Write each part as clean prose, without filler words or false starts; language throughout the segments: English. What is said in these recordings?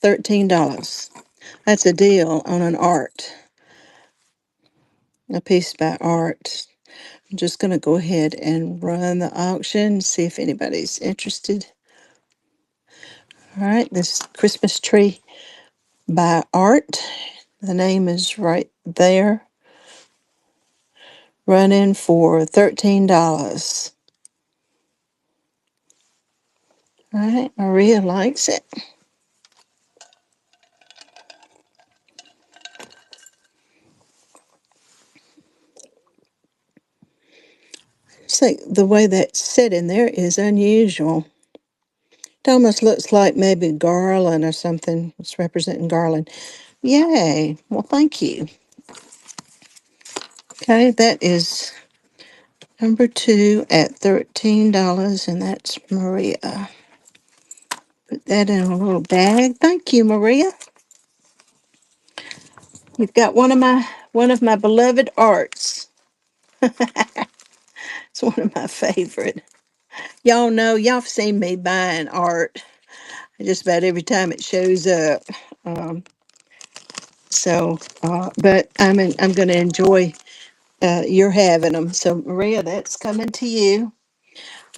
$13. That's a deal on an art, a piece by art. I'm just going to go ahead and run the auction, see if anybody's interested. All right, this Christmas tree by art. The name is right there. Running for $13. All right, Maria likes it. It's like the way that's set in there is unusual. It almost looks like maybe garland or something. It's representing garland. Yay. Well, thank you. Okay, that is number 2 at $13, and that's Maria. Put that in a little bag. Thank you, Maria. You've got one of my beloved arts. It's one of my favorite. Y'all know, y'all have seen me buying art just about every time it shows up. Um, but I'm going to enjoy your having them. So Maria, that's coming to you.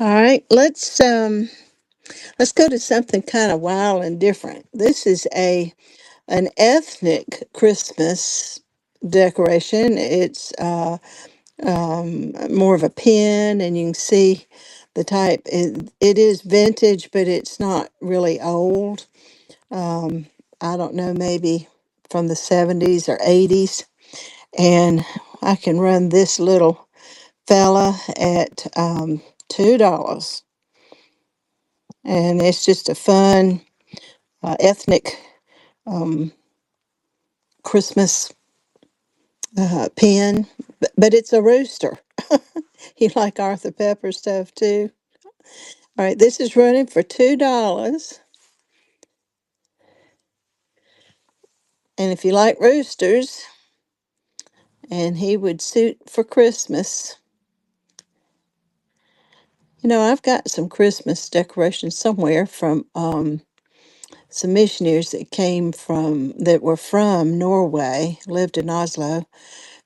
All right, let's go to something kind of wild and different. This is an ethnic Christmas decoration. It's more of a pin, and you can see the type. It is vintage, but it's not really old. Um, I don't know, maybe from the 70s or 80s. And I can run this little fella at $2. And it's just a fun ethnic um, Christmas pin, but it's a rooster. You like Arthur Pepper stuff too? All right, this is running for $2. And if you like roosters, and he would suit for Christmas. You know, I've got some Christmas decorations somewhere from some missionaries that were from Norway, lived in Oslo,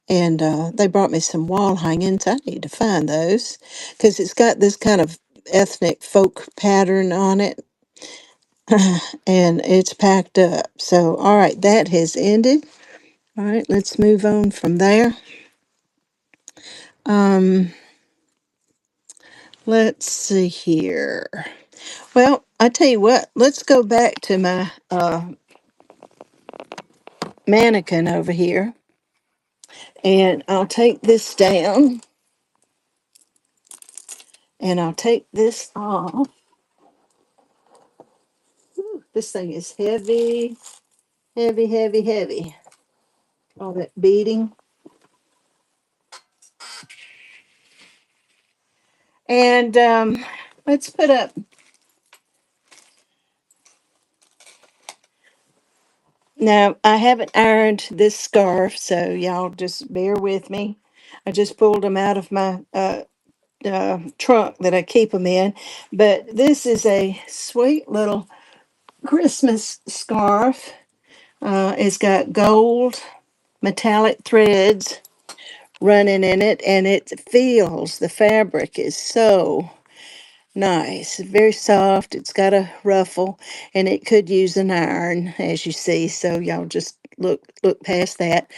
and they brought me some wall hangings. I need to find those because it's got this kind of ethnic folk pattern on it, and it's packed up. So, all right, that has ended. All right, let's move on from there. Um, let's see here. Well, I tell you what, let's go back to my mannequin over here, and I'll take this down, and I'll take this off. Whew, this thing is heavy, heavy, heavy, heavy. All that beading. And let's put up. Now, I haven't ironed this scarf, so y'all just bear with me. I just pulled them out of my trunk that I keep them in. But this is a sweet little Christmas scarf. It's got gold metallic threads running in it, and the fabric is so nice, very soft. It's got a ruffle, and it could use an iron, as you see. So y'all just look past that.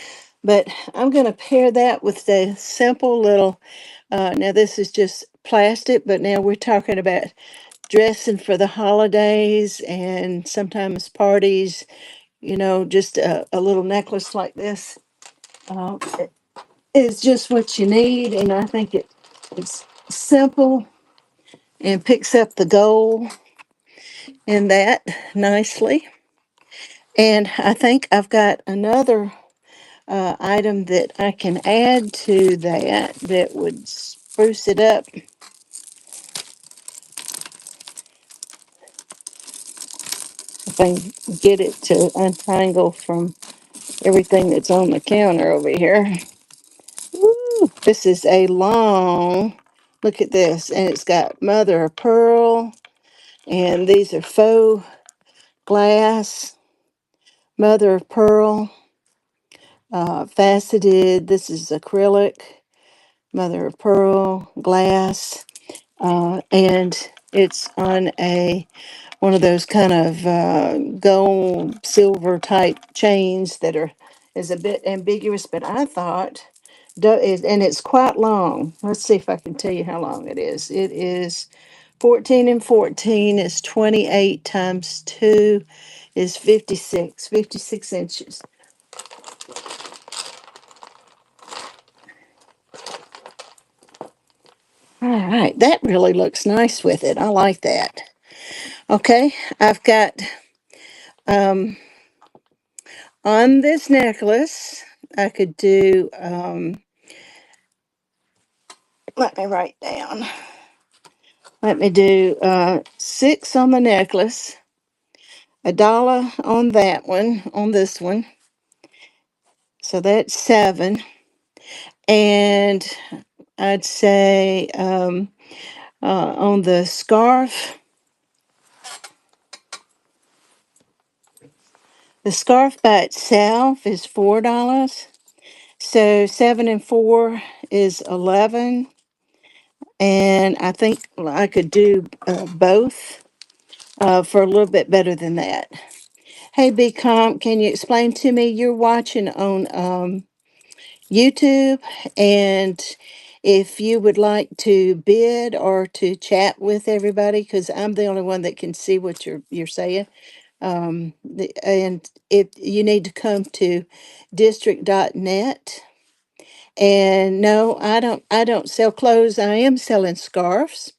But I'm going to pair that with the simple little. Now this is just plastic, but now we're talking about dressing for the holidays and sometimes parties. Just a little necklace like this uh, is just what you need, and I think it's simple and picks up the gold in that nicely. And I think I've got another item that I can add to that would spruce it up. If I can get it to untangle from everything that's on the counter over here. Woo, this is a long, look at this, and it's got mother of pearl, and these are faux glass. mother of pearl, faceted. This is acrylic, mother of pearl, glass, and it's on a one of those kind of gold silver type chains that are is a bit ambiguous, but I thought and it's quite long. Let's see if I can tell you how long it is. It is 14 and 14 is 28 times 2 is 56 inches. All right, that really looks nice with it. I like that. Okay, I've got um, on this necklace, I could do, let me write down. Let me do six on the necklace, $1 on that one, on this one. So that's seven. And I'd say on the scarf by itself is $4. So seven and four is 11. And I think I could do both for a little bit better than that. Hey, B Comp, can you explain to me? You're watching on YouTube, and if you would like to bid or to chat with everybody, because I'm the only one that can see what you're saying. And if you need to come to district.net. And no, I don't sell clothes. I am selling scarves.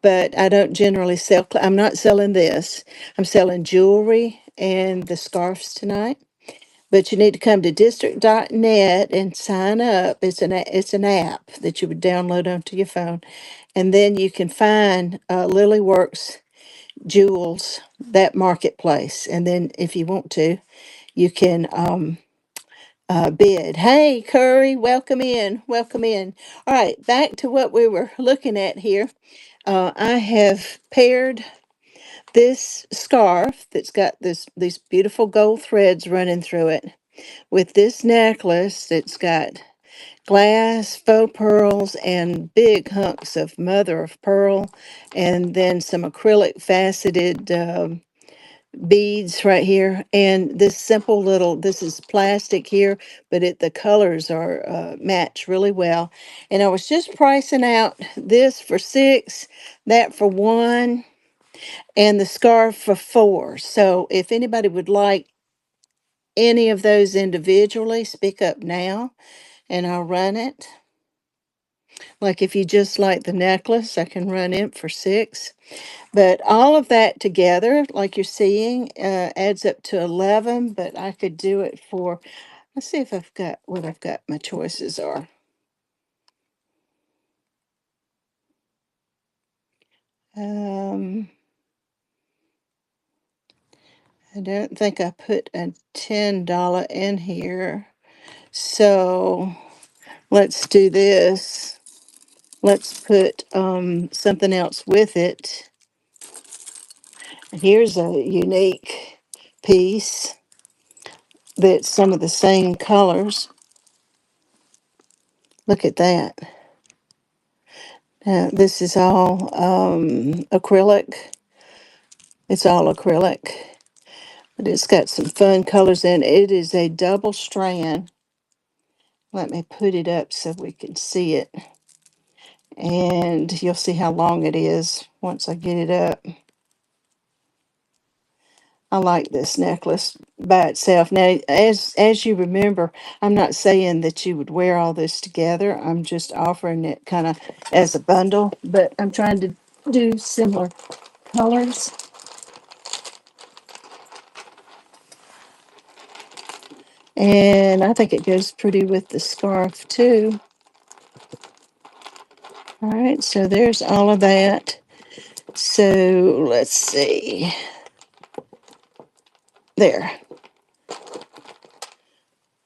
But I don't generally sell I'm not selling this. I'm selling jewelry and the scarves tonight. But you need to come to district.net and sign up. It's an app that you would download onto your phone. And then you can find Lily Works Jewels, that marketplace. And then if you want to, you can bid. Hey, Curry, welcome in. Welcome in. All right, back to what we were looking at here. I have paired this scarf that's got these beautiful gold threads running through it with this necklace that's got glass, faux pearls, and big hunks of mother of pearl, and then some acrylic faceted beads right here. And this simple little, this is plastic here, but the colors are match really well. And I was just pricing out this for six, that for one, and the scarf for four. So if anybody would like any of those individually, speak up now and I'll run it. Like if you just like the necklace, I can run it for six. But all of that together, like you're seeing, adds up to 11. But I could do it for, let's see if I've got what I've got my choices are. Um, I don't think I put a $10 in here. So let's do this. Let's put something else with it. Here's a unique piece that's some of the same colors. Look at that. This is all acrylic. It's all acrylic, but it's got some fun colors in it. It is a double strand. Let me put it up so we can see it. And you'll see how long it is once I get it up. I like this necklace by itself. Now, as you remember, I'm not saying that you would wear all this together. I'm just offering it kind of as a bundle, but I'm trying to do similar colors. And I think it goes pretty with the scarf too. All right, so there's all of that. So let's see. There.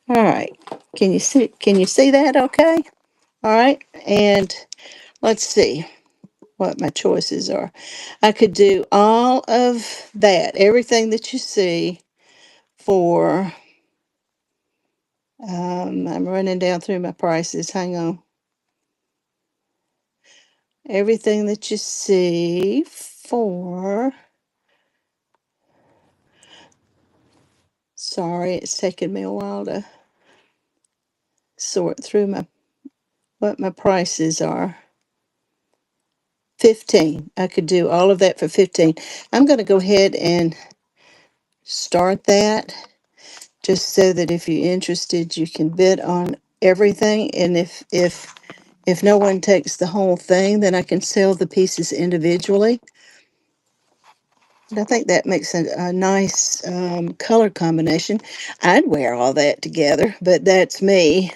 All right. Can you see that okay? All right. And let's see what my choices are. I could do all of that, everything that you see for, I'm running down through my prices. Hang on. Everything that you see for, sorry, it's taking me a while to sort through what my prices are. 15. I could do all of that for 15. I'm going to go ahead and start that just so that if you're interested, you can bid on everything. And if no one takes the whole thing, then I can sell the pieces individually. And I think that makes a nice color combination. I'd wear all that together, but that's me.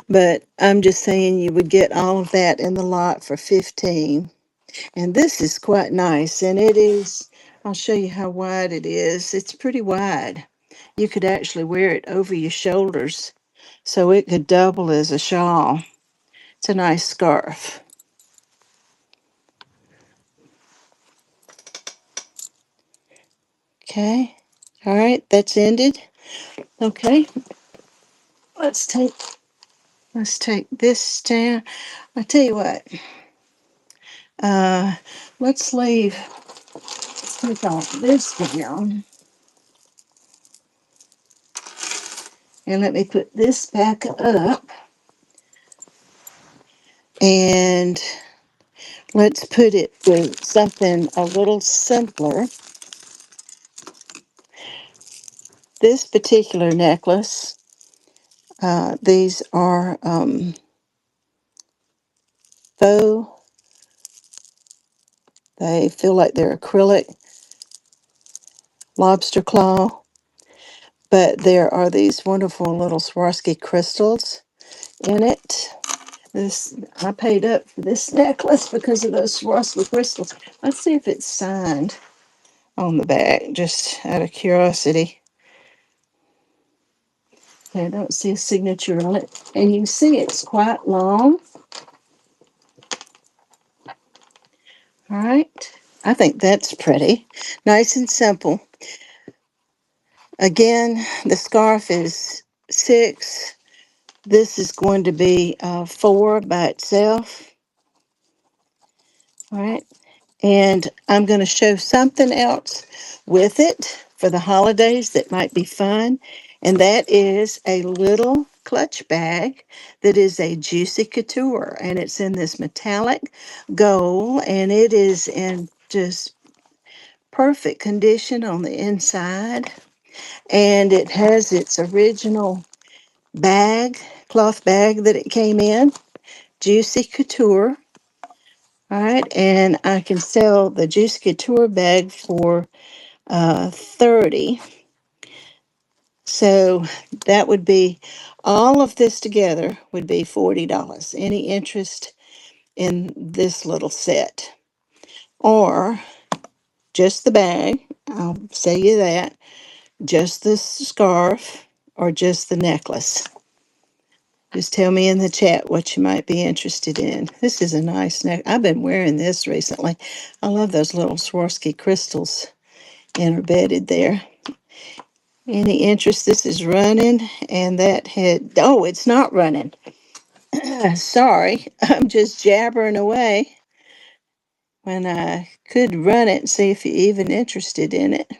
But I'm just saying you would get all of that in the lot for 15. And this is quite nice, and it is, I'll show you how wide it is. It's pretty wide. You could actually wear it over your shoulders, so it could double as a shawl. It's a nice scarf. Okay. All right, that's ended. Okay, let's take let's take this down. I tell you what, uh, let's leave. Let's take off this down, and let me put this back up, and let's put it with something a little simpler. This particular necklace, these are faux. They feel like they're acrylic lobster claw, but there are these wonderful little Swarovski crystals in it. This, I paid up for this necklace because of those Swarovski crystals. Let's see if it's signed on the back, just out of curiosity. Okay, I don't see a signature on it. And you can see it's quite long. All right. I think that's pretty. Nice and simple. Again, the scarf is 6. This is going to be 4 by itself. All right. And I'm going to show something else with it for the holidays that might be fun. And that is a little clutch bag that is a Juicy Couture. And it's in this metallic gold. And it is in just perfect condition on the inside. And it has its original bag, cloth bag that it came in, Juicy Couture. All right. And I can sell the Juicy Couture bag for 30. So that would be, all of this together would be $40. Any interest in this little set? Or just the bag, I'll say you that, just the scarf, or just the necklace? Just tell me in the chat what you might be interested in. This is a nice neck. I've been wearing this recently. I love those little Swarovski crystals embedded there. Any interest? This is running, and that had, oh, it's not running. Sorry, I'm just jabbering away when I could run it and see if you're even interested in it.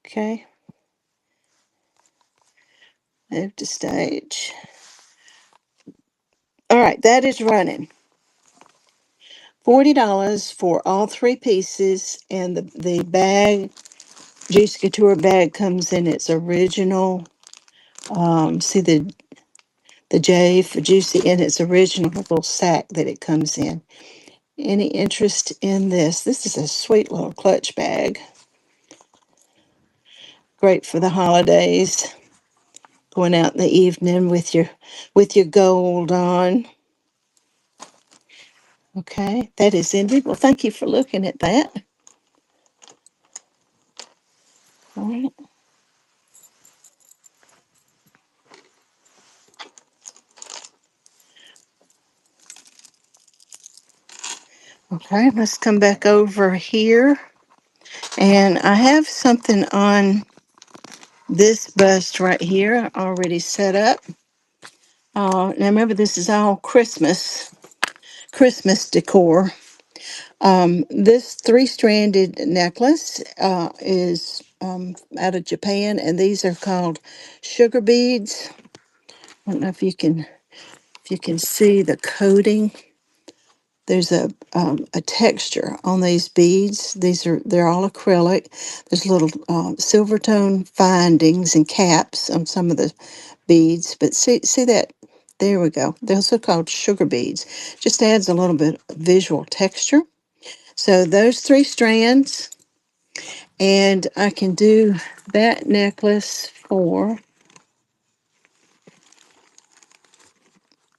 Okay, move to stage. All right, that is running. $40 for all 3 pieces, and the bag, Juice Couture bag, comes in its original. See the J for Juicy in its original little sack that it comes in. Any interest in this? This is a sweet little clutch bag. Great for the holidays. Going out in the evening with your gold on. Okay, that is ended. Well, thank you for looking at that. All right. Okay, let's come back over here. And I have something on this bust right here already set up. Now remember, this is all Christmas decor. This three-stranded necklace is out of Japan, and these are called sugar beads. I don't know if you can see the coating. There's a texture on these beads. They're all acrylic. There's little silver tone findings and caps on some of the beads, but see that? There we go. They're also called sugar beads. Just adds a little bit of visual texture. So those three strands, and I can do that necklace for,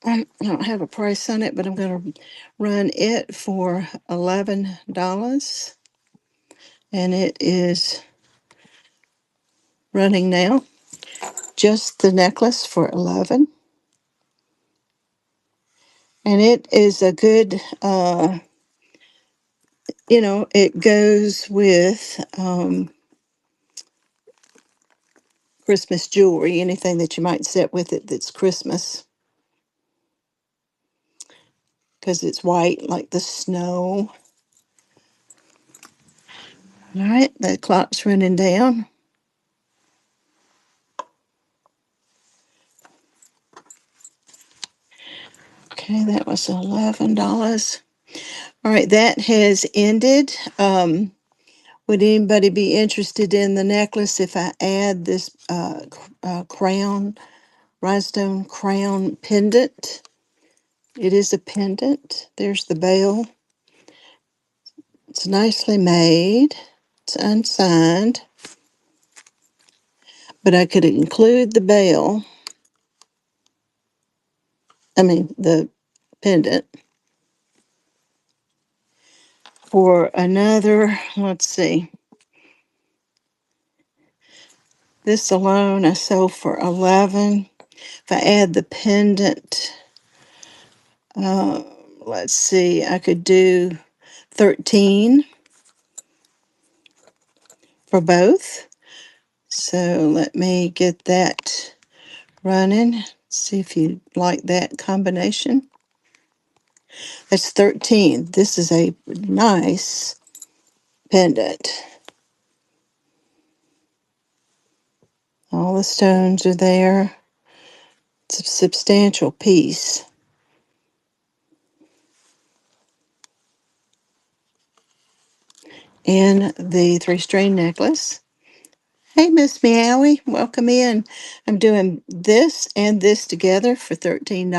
I don't have a price on it, but I'm going to run it for $11. And it is running now. Just the necklace for 11. And it is a good, it goes with Christmas jewelry, anything that you might set with it that's Christmas, because it's white like the snow. All right, the clock's running down. Okay, that was $11. All right, that has ended. Would anybody be interested in the necklace if I add this crown, rhinestone crown pendant? It is a pendant. There's the bell. It's nicely made. It's unsigned. But I could include the bell, the pendant, for another, let's see, this alone I sold for 11. If I add the pendant, uh, let's see, I could do 13 for both. So let me get that running. See if you like that combination. That's 13. This is a nice pendant. All the stones are there. It's a substantial piece. And the three-string necklace. Hey, Miss Meowie, welcome in. I'm doing this and this together for $13.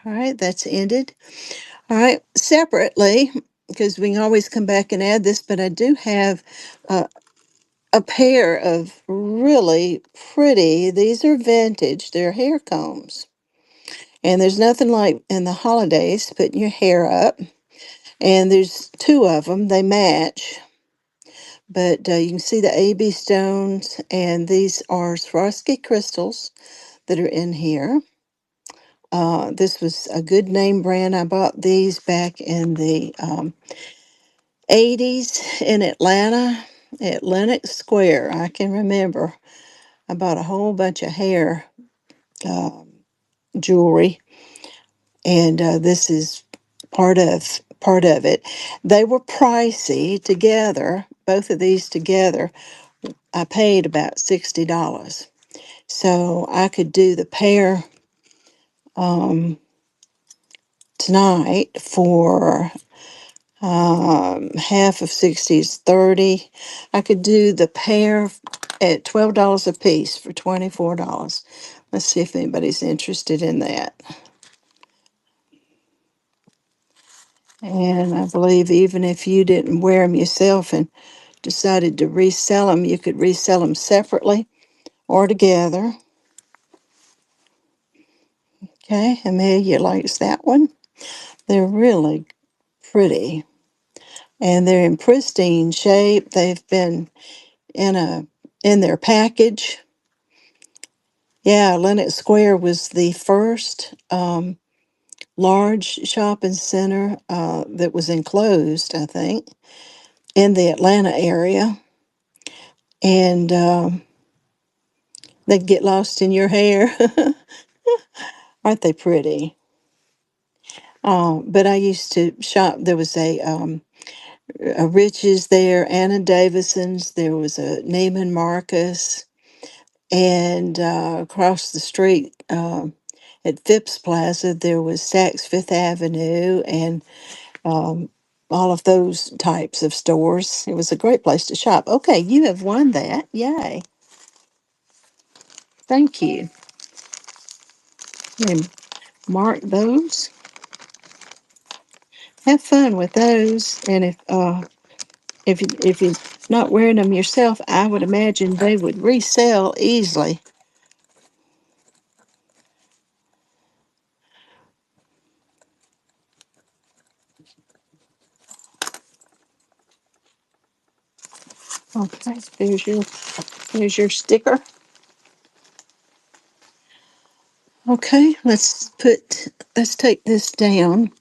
All right, that's ended. All right, separately, because we can always come back and add this, but I do have a pair of really pretty, these are vintage, they're hair combs. And there's nothing like in the holidays putting your hair up. And there's two of them, they match. But you can see the AB stones, and these are Swarovski crystals that are in here. This was a good name brand. I bought these back in the 80s in Atlanta at Lenox Square. I can remember. I bought a whole bunch of hair jewelry, and this is part of it. They were pricey together. Both of these together, I paid about $60. So I could do the pair tonight for half of 60 is 30. I could do the pair at $12 a piece for $24. Let's see if anybody's interested in that. And I believe even if you didn't wear them yourself and decided to resell them, you could resell them separately or together. Okay, Amelia likes that one. They're really pretty, and they're in pristine shape. They've been in their package. Yeah, Lenox Square was the first large shopping center that was enclosed, I think, in the Atlanta area. And they'd get lost in your hair. Aren't they pretty? But I used to shop. There was a Riches there, Anna Davison's. There was a Neiman Marcus, and across the street at Phipps Plaza, there was Saks Fifth Avenue, and all of those types of stores. It was a great place to shop. Okay, you have won that. Yay! Thank you. And mark those. Have fun with those, and if you're not wearing them yourself, I would imagine they would resell easily. Okay, there's your sticker. Okay, let's take this down.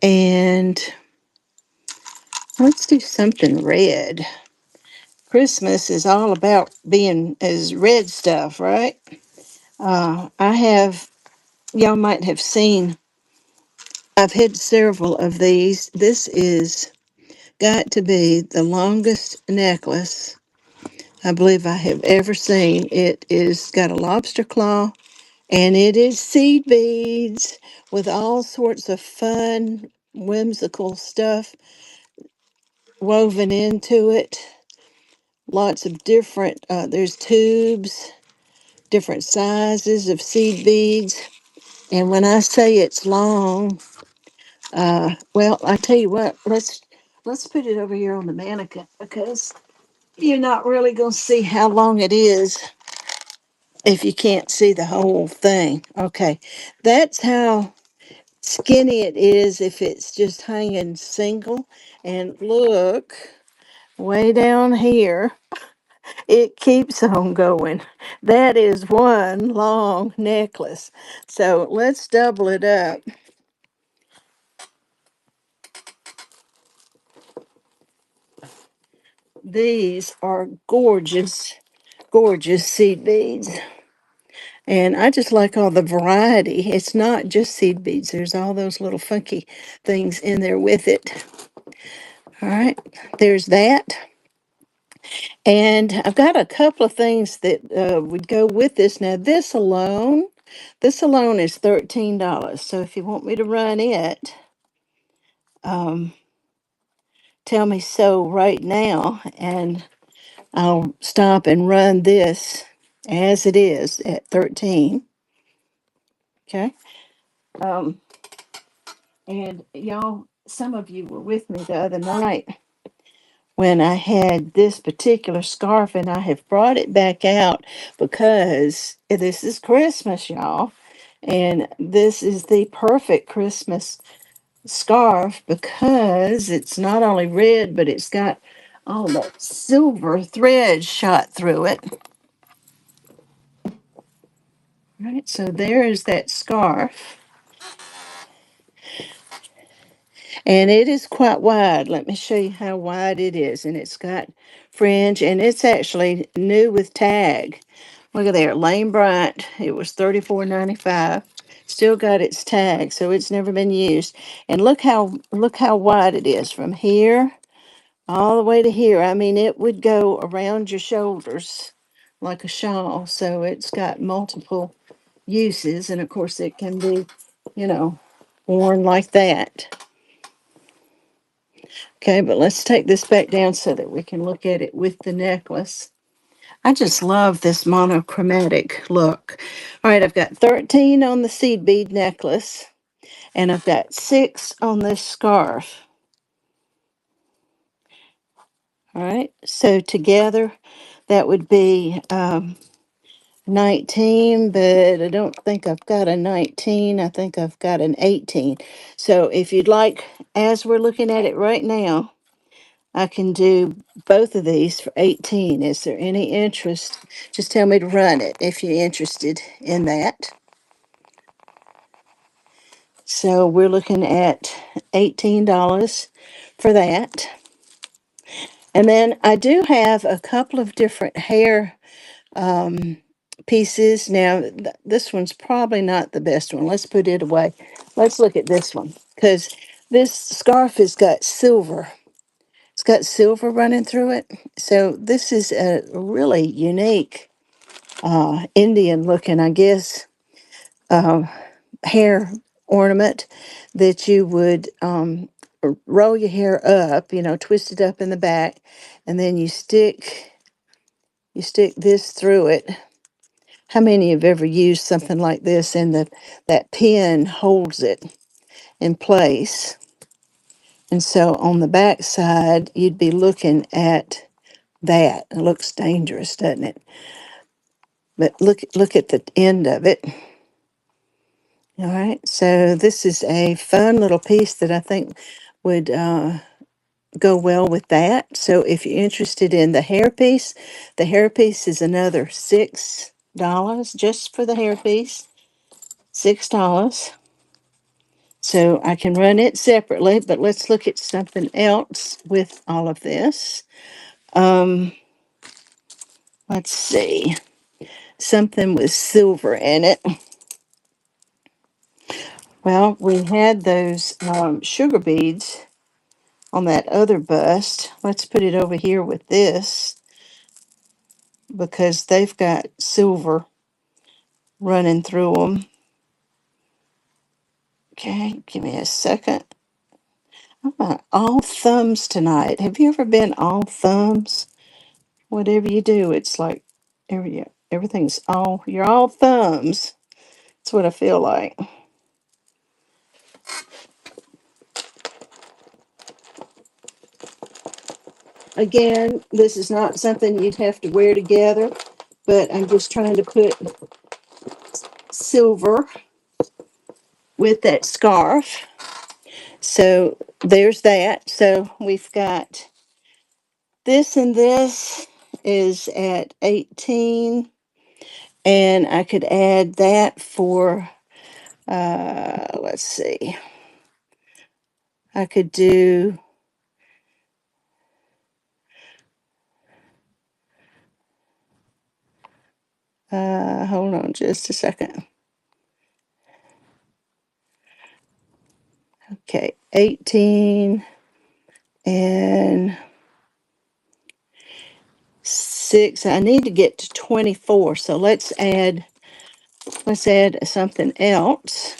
And let's do something red. Christmas is all about being as red stuff, right? I have, y'all might have seen, I've had several of these. This is got to be the longest necklace I believe I have ever seen. It is got a lobster claw, and it is seed beads with all sorts of fun, whimsical stuff woven into it. Lots of different, there's tubes, different sizes of seed beads. And when I say it's long, well, I tell you what, let's put it over here on the mannequin because you're not really going to see how long it is if you can't see the whole thing. Okay, that's how skinny it is if it's just hanging single. And look, way down here, it keeps on going. That is one long necklace. So let's double it up. These are gorgeous, gorgeous seed beads. And I just like all the variety. It's not just seed beads, there's all those little funky things in there with it. All right, there's that. And I've got a couple of things that would go with this. Now, this alone is $13. So if you want me to run it, um, tell me so right now, and I'll stop and run this as it is at 13. Okay. Um, and y'all, some of you were with me the other night when I had this particular scarf, and I have brought it back out because this is Christmas, y'all. And this is the perfect Christmas scarf because it's not only red, but it's got all the silver thread shot through it. Right, so there is that scarf. And it is quite wide. Let me show you how wide it is. And it's got fringe, and it's actually new with tag. Look at there, Lane Bryant. It was $34.95. Still got its tag, so it's never been used. And look how wide it is from here all the way to here. I mean, it would go around your shoulders like a shawl. So it's got multiple uses, and of course, it can be, you know, worn like that. Okay, but let's take this back down so that we can look at it with the necklace. I just love this monochromatic look. All right, I've got 13 on the seed bead necklace, and I've got 6 on this scarf. All right, so together that would be 19, but I don't think I've got a 19. I think I've got an 18. So if you'd like, as we're looking at it right now, I can do both of these for 18. Is there any interest? Just tell me to run it if you're interested in that. So we're looking at $18 for that. And then I do have a couple of different hair pieces. Now, this one's probably not the best one. Let's put it away. Let's look at this one because this scarf has got silver. It's got silver running through it. So this is a really unique Indian looking, I guess, uh, hair ornament that you would roll your hair up, twist it up in the back, and then you stick this through it. How many have ever used something like this and that pin holds it in place? And so on the back side, you'd be looking at that. It looks dangerous, doesn't it? But look at the end of it. All right. So this is a fun little piece that I think would go well with that. So if you're interested in the hairpiece is another $6 just for the hairpiece. $6. So I can run it separately, but let's look at something else with all of this. Um, let's see. Something with silver in it. Well, we had those sugar beads on that other bust. Let's put it over here with this because they've got silver running through them. Okay, give me a second. I'm all thumbs tonight. Have you ever been all thumbs? Whatever you do, it's like everything's you're all thumbs. That's what I feel like. Again, this is not something you'd have to wear together, but I'm just trying to put silver with that scarf. So there's that. So we've got this and this is at 18, and I could add that for let's see. I could do hold on just a second. Okay, 18 and 6. I need to get to 24. So let's add something else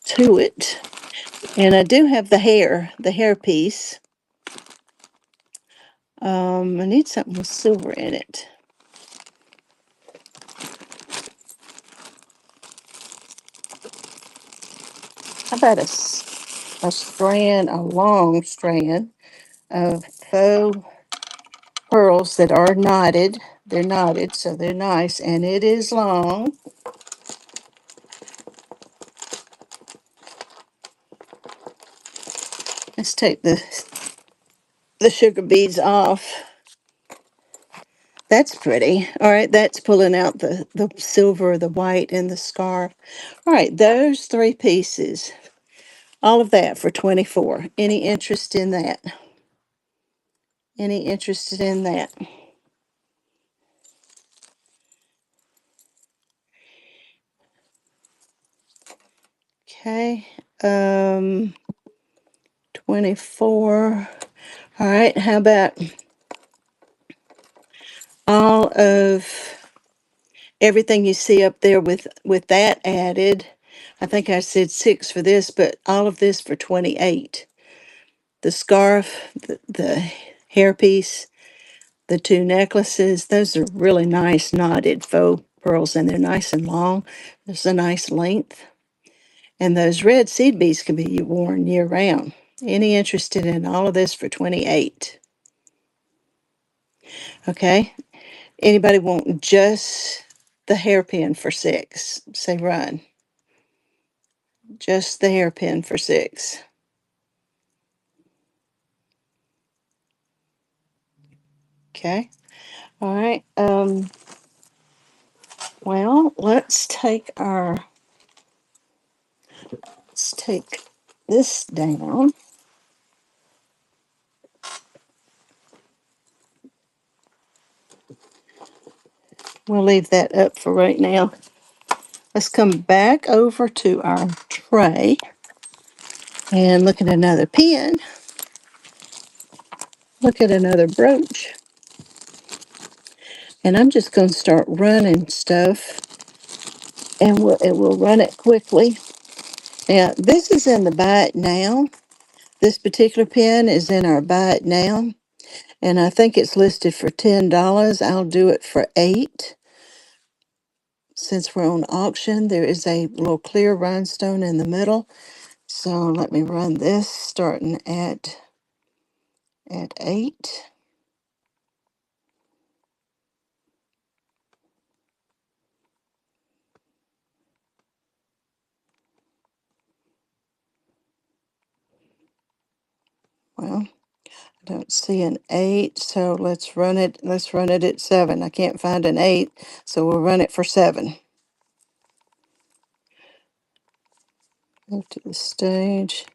to it. And I do have the hair piece. I need something with silver in it. How about a long strand of faux pearls that are knotted. They're knotted, so they're nice, and it is long. Let's take the sugar beads off. That's pretty. All right, that's pulling out the silver, the white, and the scarf. All right, those three pieces, all of that for 24. Any interest in that? Any interested in that? Okay. 24. All right, how about all of everything you see up there with that added? I think I said 6 for this, but all of this for 28. The scarf, the hairpiece, the two necklaces, those are really nice knotted faux pearls, and they're nice and long. There's a nice length. And those red seed beads can be worn year round. Any interested in all of this for 28? Okay. Anybody want just the hairpin for 6? Say run. Just the hairpin for 6. Okay. All right. Well, let's take this down. We'll leave that up for right now. Let's come back over to our tray and look at another pin. Look at another brooch. And I'm just going to start running stuff, and it will run it quickly. Now, this is in the buy it now. This particular pin is in our buy it now, and I think it's listed for $10. I'll do it for 8. Since we're on auction, there is a little clear rhinestone in the middle. So let me run this starting at 8. Well, I don't see an 8, so let's run it. Let's run it at 7. I can't find an 8, so we'll run it for 7. Go to the stage,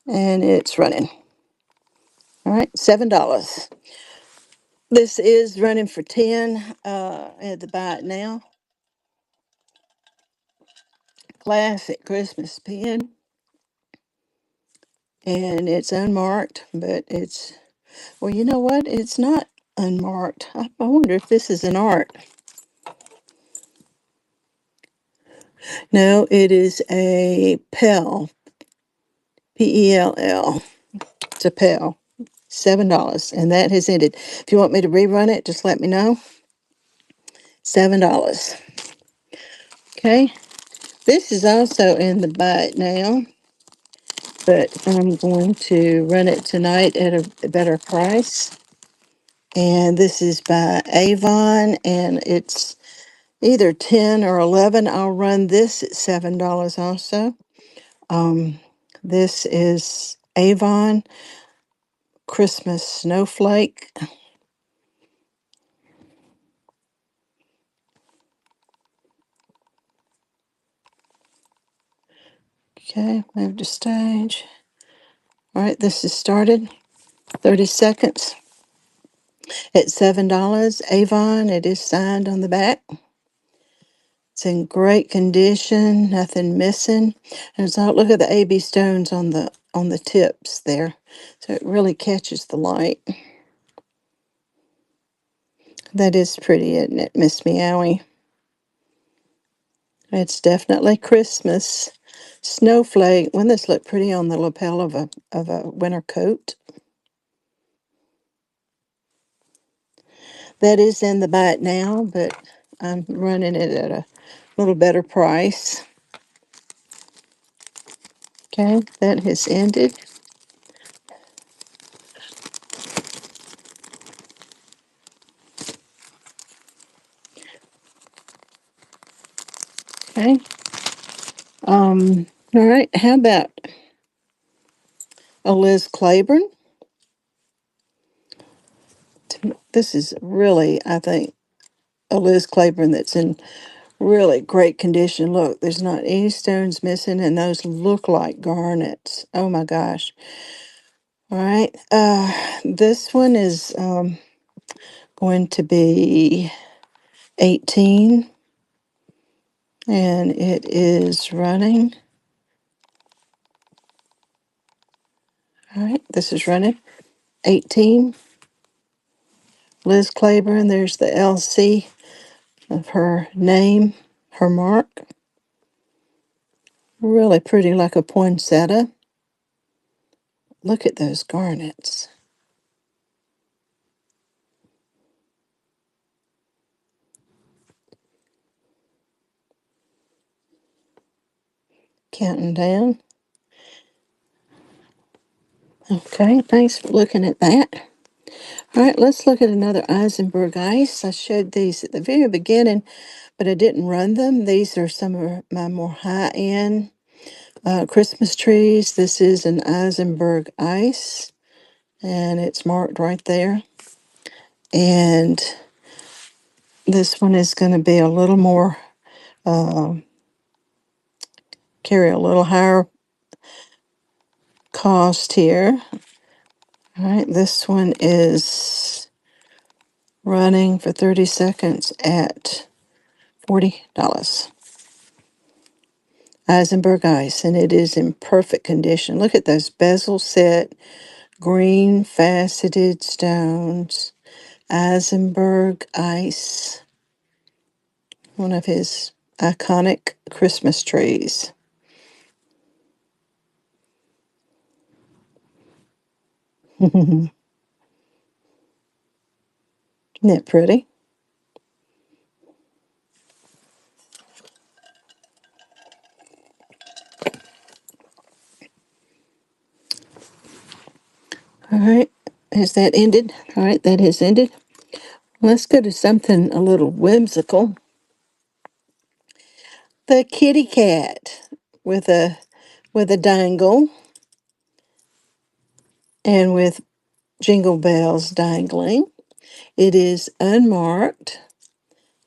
and it's running. All right, $7. This is running for 10 at the buy it now. Classic Christmas pin. And it's unmarked, but it's, well, you know what? It's not unmarked. I wonder if this is an art. No, it is a Pell, Pell. It's a Pell. $7, and that has ended. If you want me to rerun it, just let me know. $7. Okay. This is also in the buy it now, but I'm going to run it tonight at a better price. And this is by Avon, and it's either 10 or 11. I'll run this at $7 also. This is Avon Christmas Snowflake. Okay, move to stage. All right, this is started. 30 seconds at $7. Avon, it is signed on the back. It's in great condition, nothing missing. There's look at the AB stones on the tips there, so it really catches the light. That is pretty, isn't it, Miss Meowie? It's definitely Christmas. Snowflake. Wouldn't this look pretty on the lapel of a winter coat? That is in the buy it now, but I'm running it at a little better price. Okay, that has ended. Okay. All right, how about a Liz Claiborne? This is really, I think, a Liz Claiborne that's in really great condition. Look, there's not any stones missing, and those look like garnets. Oh my gosh. All right. This one is going to be 18, and it is running. All right, this is running. 18. Liz Claiborne, there's the LC of her name, her mark. Really pretty, like a poinsettia. Look at those garnets. Counting down. Okay, thanks for looking at that. All right, let's look at another Eisenberg ice. I showed these at the very beginning, but I didn't run them. These are some of my more high-end Christmas trees. This is an Eisenberg ice, and it's marked right there. And this one is going to be a little more, carry a little higher cost here. All right, this one is running for 30 seconds at $40. Eisenberg ice, and it is in perfect condition. Look at those bezel set, green faceted stones. Eisenberg ice, one of his iconic Christmas trees. Isn't that pretty? All right, has that ended? All right, that has ended. Let's go to something a little whimsical. The kitty cat with a dangle and with jingle bells dangling. It is unmarked,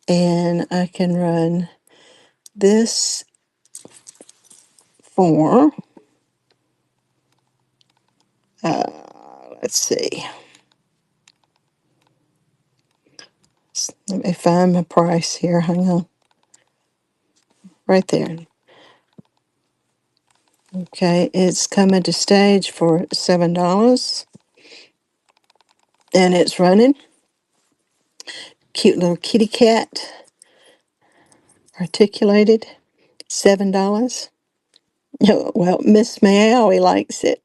and I can run this for, let's see, let me find my price here. Hang on. Right there. Okay, it's coming to stage for $7, and it's running. Cute little kitty cat, articulated, $7. Oh, well, Miss Meowie likes it.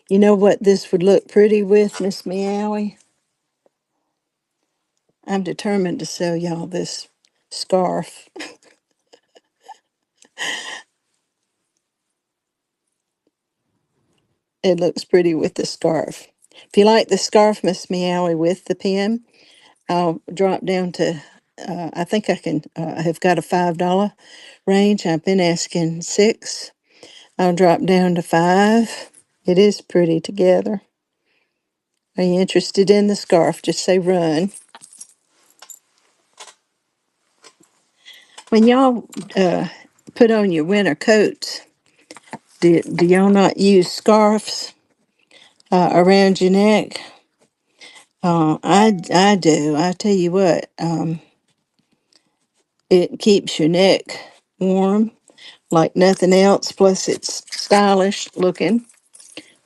You know what this would look pretty with, Miss Meowie? I'm determined to sell y'all this scarf. It looks pretty with the scarf. If you like the scarf, Miss Meowie, with the pin, I'll drop down to, I think I can, I have got a $5 range. I've been asking 6. I'll drop down to 5. It is pretty together. Are you interested in the scarf? Just say run. When y'all put on your winter coats, do y'all not use scarves around your neck? I do. I tell you what, it keeps your neck warm like nothing else. Plus, it's stylish looking.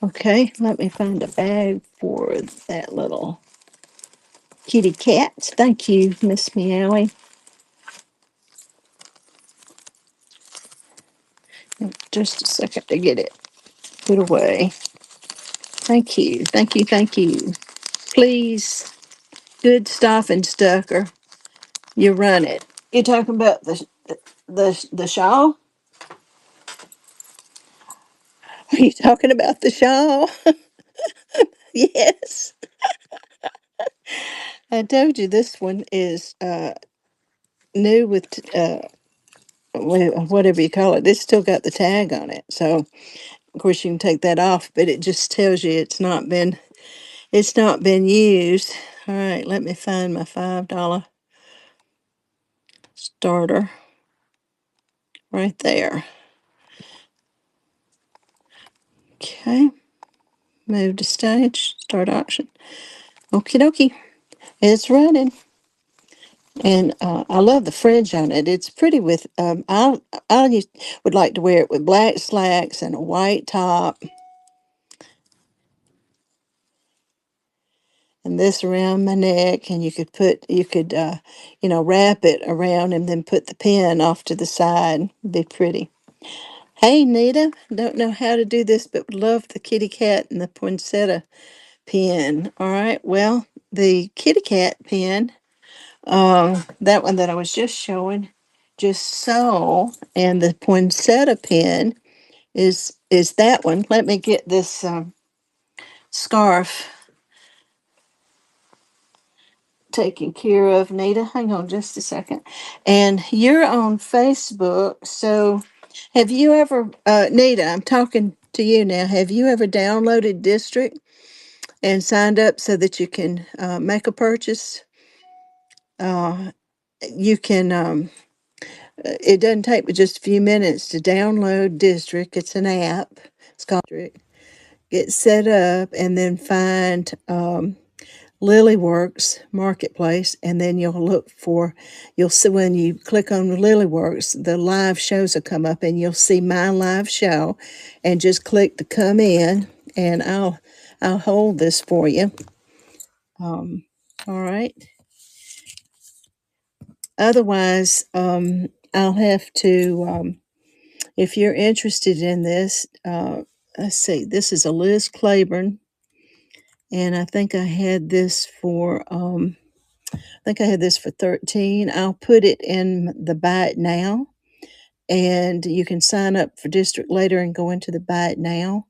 Okay, let me find a bag for that little kitty cat. Thank you, Miss Meowie. Just a second to get it put away. Thank you, thank you, thank you. Please, good stuff and Stucker. You run it. You talking about the shawl? Are you talking about the shawl? Yes. I told you this one is new with whatever you call it. It's still got the tag on it, so of course you can take that off. But it just tells you it's not been used. All right, let me find my $5 starter right there. Okay, move to stage, start auction. Okie dokie, it's running. And I love the fringe on it. It's pretty with, would like to wear it with black slacks and a white top, and this around my neck. And wrap it around and then put the pin off to the side. Be pretty. Hey, Nita, don't know how to do this, but would love the kitty cat and the poinsettia pin. All right, well, the kitty cat pin, that one that I was just showing, just so, and the poinsettia pin is that one. Let me get this scarf taken care of, Nita. Hang on just a second. And you're on Facebook, so have you ever, Nita? I'm talking to you now. Have you ever downloaded District and signed up so that you can make a purchase? Uh, you can, it doesn't take but just a few minutes to download District. It's an app. It's called District. Get set up and then find Lilyworks Marketplace, and then you'll see when you click on Lilyworks, the live shows will come up, and you'll see my live show, and just click to come in, and I'll hold this for you. All right. Otherwise, I'll have to. If you're interested in this, let's see. This is a Liz Claiborne, and I think I had this for. I think I had this for 13. I'll put it in the buy it now, and you can sign up for District later and go into the buy it now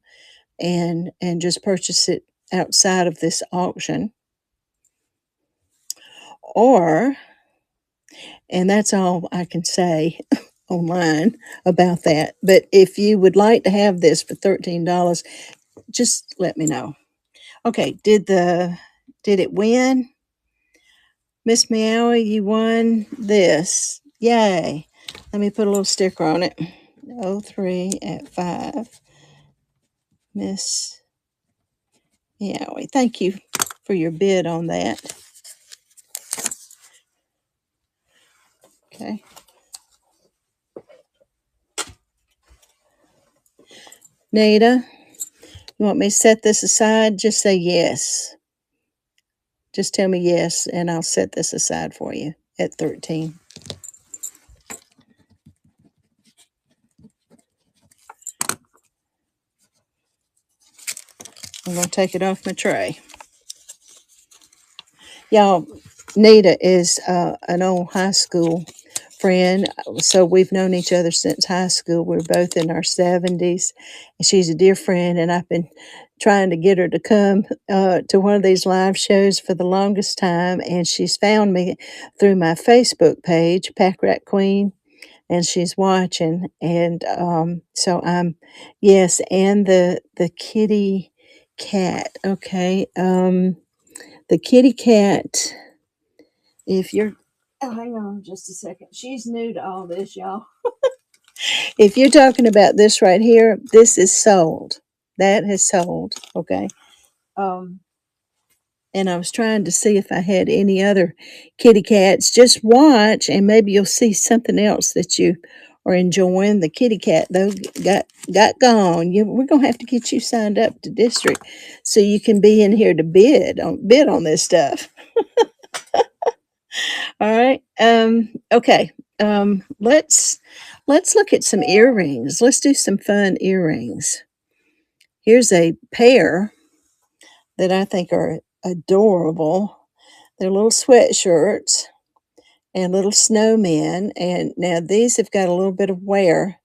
and just purchase it outside of this auction. Or, and that's all I can say online about that. But if you would like to have this for $13, just let me know. Okay, did it win? Miss Meowie, you won this. Yay. Let me put a little sticker on it. 03 at 5. Miss Meowie. Thank you for your bid on that. Okay. Nita, you want me to set this aside? Just say yes. Just tell me yes, and I'll set this aside for you at 13. I'm going to take it off my tray. Y'all, Nita is an old high school friend. So we've known each other since high school. We're both in our 70s. And she's a dear friend, and I've been trying to get her to come to one of these live shows for the longest time. And she's found me through my Facebook page, Pack Rat Queen, and she's watching. And so yes, and the kitty cat. Okay. The kitty cat, if you're, oh, hang on just a second. She's new to all this, y'all. If you're talking about this right here, this is sold. That has sold. Okay. Um, and I was trying to see if I had any other kitty cats. Just watch, and maybe you'll see something else that you are enjoying. The kitty cat though got gone. We're gonna have to get you signed up to District so you can be in here to bid on this stuff. All right. Okay. Let's look at some earrings. Let's do some fun earrings. Here's a pair that I think are adorable. They're little sweatshirts and little snowmen. And now these have got a little bit of wear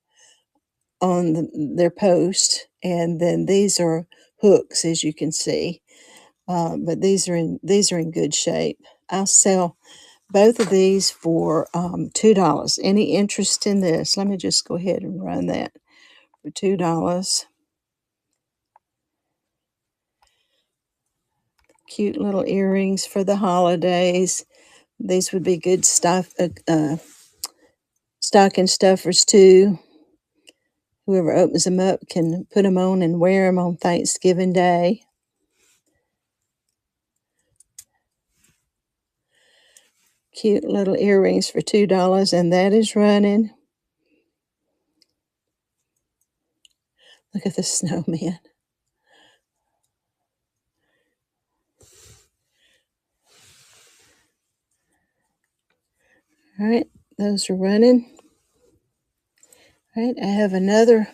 on their post. And then these are hooks, as you can see. But these are in good shape. I'll sell both of these for $2. Any interest in this? Let me just go ahead and run that for $2. Cute little earrings for the holidays. These would be good stuff, stocking stuffers too. Whoever opens them up can put them on and wear them on Thanksgiving Day. Cute little earrings for $2, and that is running. Look at the snowman. All right, those are running. All right, I have another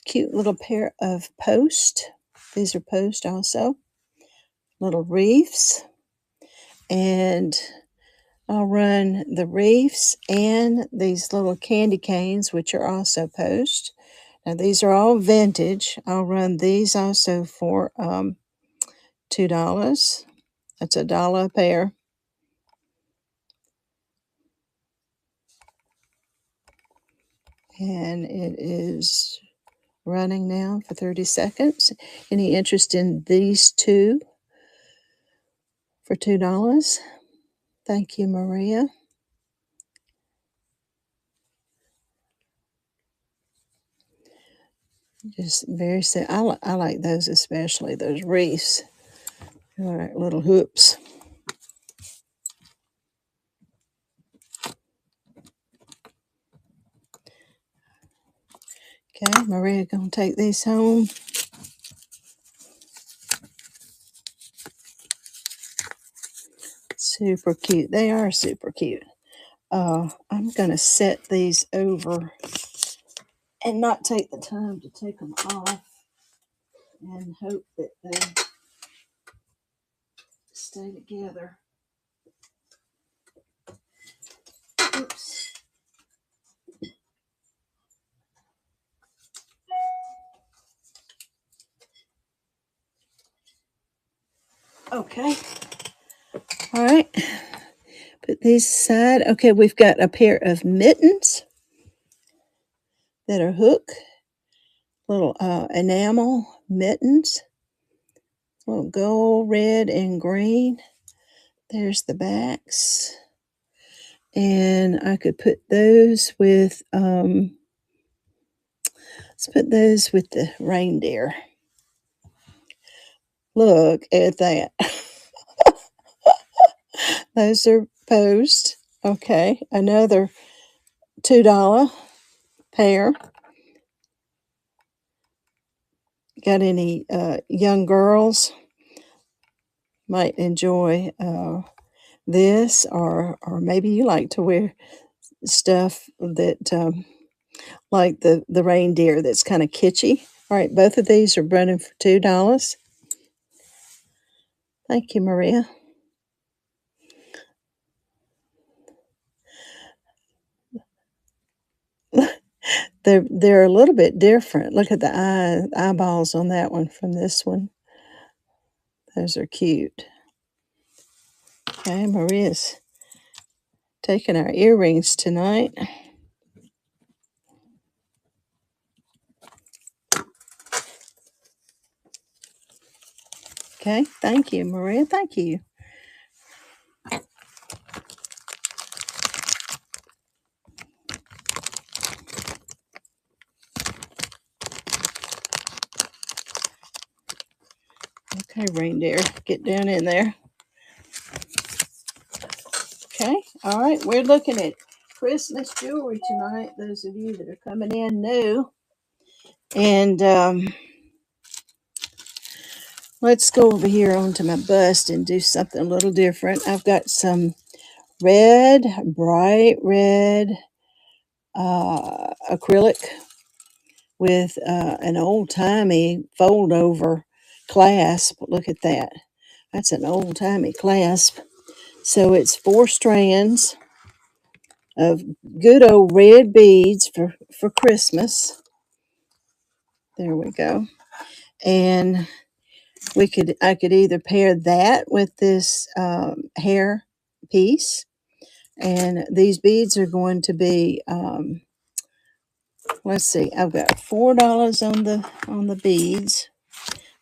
cute little pair of post. These are post also. Little reefs. And I'll run the reefs and these little candy canes, which are also post. Now these are all vintage. I'll run these also for $2. That's $1 a pair. And it is running now for 30 seconds. Any interest in these two for $2? Thank you, Maria. Just very simple. I like those especially, those wreaths. All right, little hoops. Okay, Maria gonna take these home. Super cute. They are super cute. I'm gonna set these over and not take the time to take them off and hope that they stay together. Oops. Okay. All right. Put these aside. Okay, we've got a pair of mittens that are hook, little enamel mittens, little gold, red, and green. There's the backs. And I could put those with, let's put those with the reindeer. Look at that. Those are posed. Okay, another $2 pair. Got any young girls might enjoy this, or maybe you like to wear stuff that like the reindeer that's kind of kitschy. All right, both of these are running for $2. Thank you, Maria. They're a little bit different. Look at the eyeballs on that one from this one. Those are cute. Okay, Maria's taking our earrings tonight. Okay, thank you, Maria. Thank you. Okay, reindeer, get down in there. Okay, all right, we're looking at Christmas jewelry tonight, those of you that are coming in new. And let's go over here onto my bust and do something a little different. I've got some red, bright red acrylic with an old-timey fold-over clasp. Look at that. That's an old-timey clasp. So it's 4 strands of good old red beads for Christmas. There we go. And I could either pair that with this hair piece, and these beads are going to be let's see, I've got $4 on the beads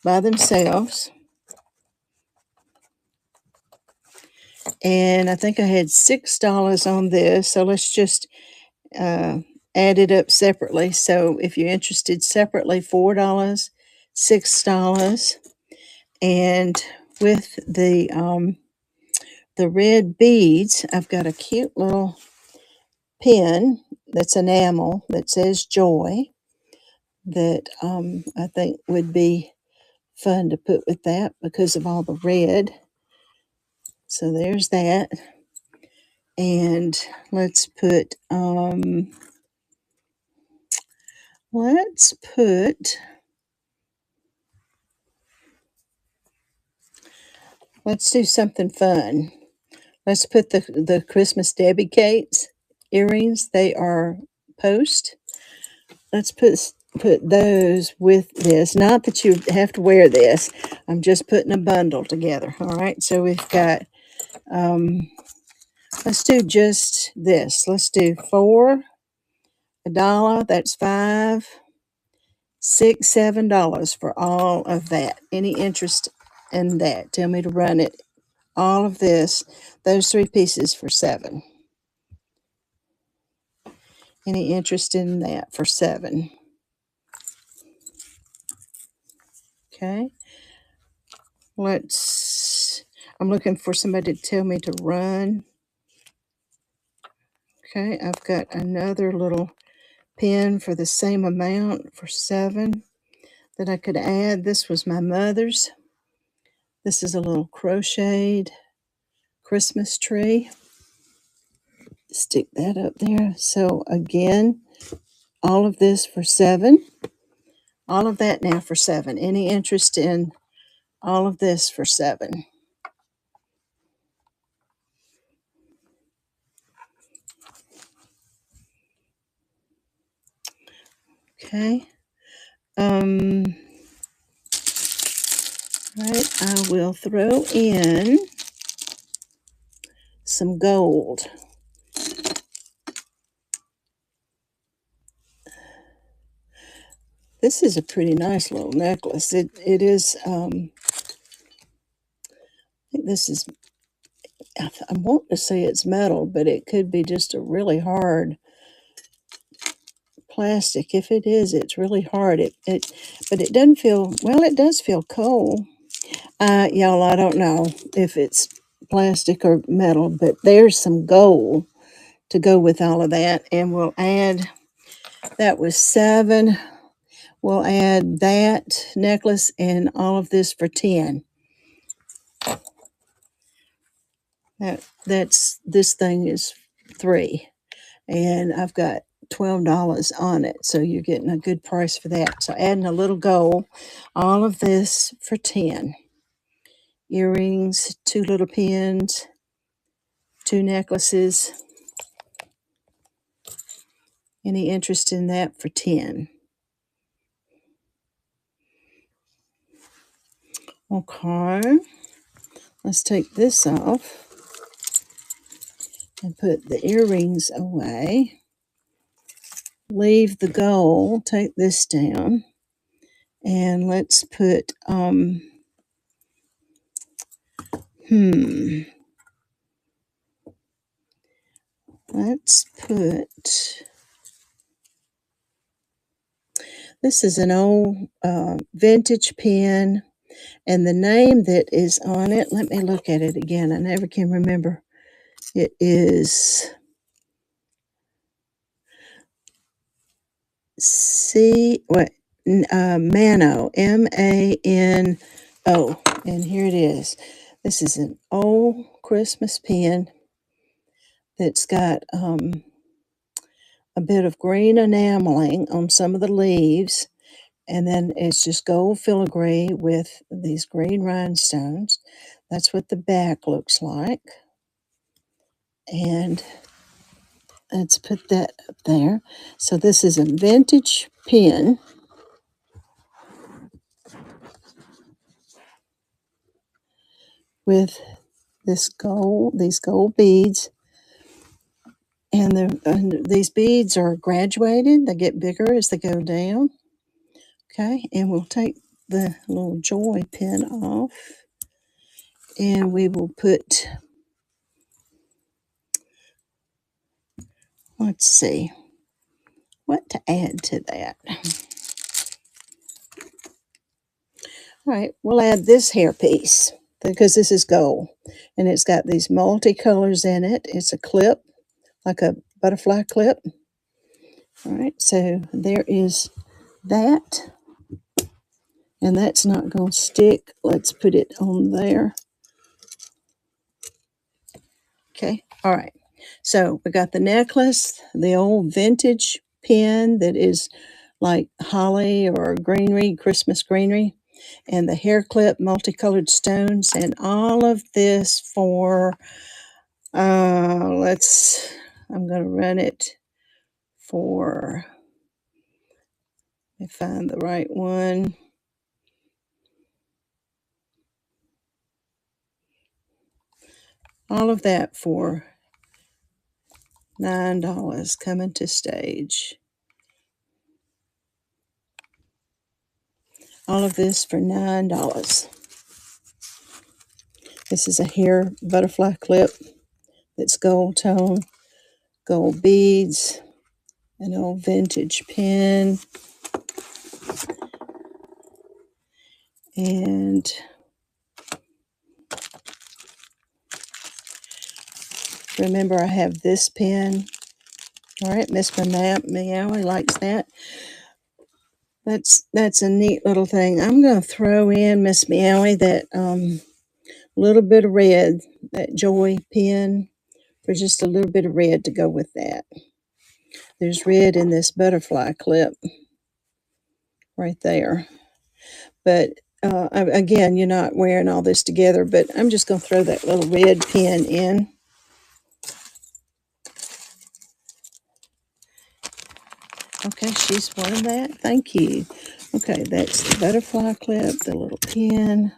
by themselves, and I think I had $6 on this. So let's just uh, add it up separately. So if you're interested separately, $4, $6, and with the red beads, I've got a cute little pin that's enamel that says joy that I think would be fun to put with that because of all the red. So there's that. And let's put let's put let's do something fun. Let's put the Christmas Debbie Cates earrings. They are post. Let's put those with this. Not that you have to wear this. I'm just putting a bundle together. All right. So we've got. Let's do just this. Let's do $4, $1. That's 5, $6, $7 for all of that. Any interest in that? Tell me to run it. All of this, those 3 pieces for 7. Any interest in that for 7? Okay. I'm looking for somebody to tell me to run. Okay, I've got another little pin for the same amount for 7 that I could add. This was my mother's. This is a little crocheted Christmas tree. Stick that up there. So again, all of this for 7. All of that now for 7. Any interest in all of this for 7? Okay. Right, I will throw in some gold. This is a pretty nice little necklace. It is. I think this is. I want to say it's metal, but it could be just a really hard plastic. If it is, it's really hard. But it doesn't feel. Well, it does feel cold. Y'all, I don't know if it's plastic or metal, but there's some gold to go with all of that, and we'll add. That was 7. We'll add that necklace and all of this for 10. This thing is 3, and I've got $12 on it, so you're getting a good price for that. So adding a little gold, all of this for 10. Earrings, 2 little pins, 2 necklaces. Any interest in that for 10? Okay, let's take this off and put the earrings away. Leave the gold, take this down, and let's put, let's put, this is an old vintage pen, and the name that is on it, let me look at it again. I never can remember. It is Mano, Mano, and here it is. This is an old Christmas pen that's got a bit of green enameling on some of the leaves, and then it's just gold filigree with these green rhinestones. That's what the back looks like. And let's put that up there. So this is a vintage pen with these gold beads, and these beads are graduated. They get bigger as they go down. Okay, and we'll take the little joy pin off, and we will put, let's see what to add to that. All right, we'll add this hairpiece because this is gold, and it's got these multicolors in it. It's a clip, like a butterfly clip. All right, so there is that, and that's not going to stick. Let's put it on there. Okay, all right. So we got the necklace, the old vintage pin that is like holly or greenery, Christmas greenery, and the hair clip, multicolored stones, and all of this for, I'm going to run it for, let me find the right one. All of that for $9 coming to stage. All of this for $9. This is a hair butterfly clip that's gold tone, gold beads, an old vintage pin, and remember I have this pin. All right, Miss Meowie likes that. That's a neat little thing. I'm going to throw in, Miss Meowie, that little bit of red, that Joy pin, for just a little bit of red to go with that. There's red in this butterfly clip right there. But again, you're not wearing all this together, but I'm just going to throw that little red pin in. Okay, she's worn that. Thank you. Okay, that's the butterfly clip, the little pin.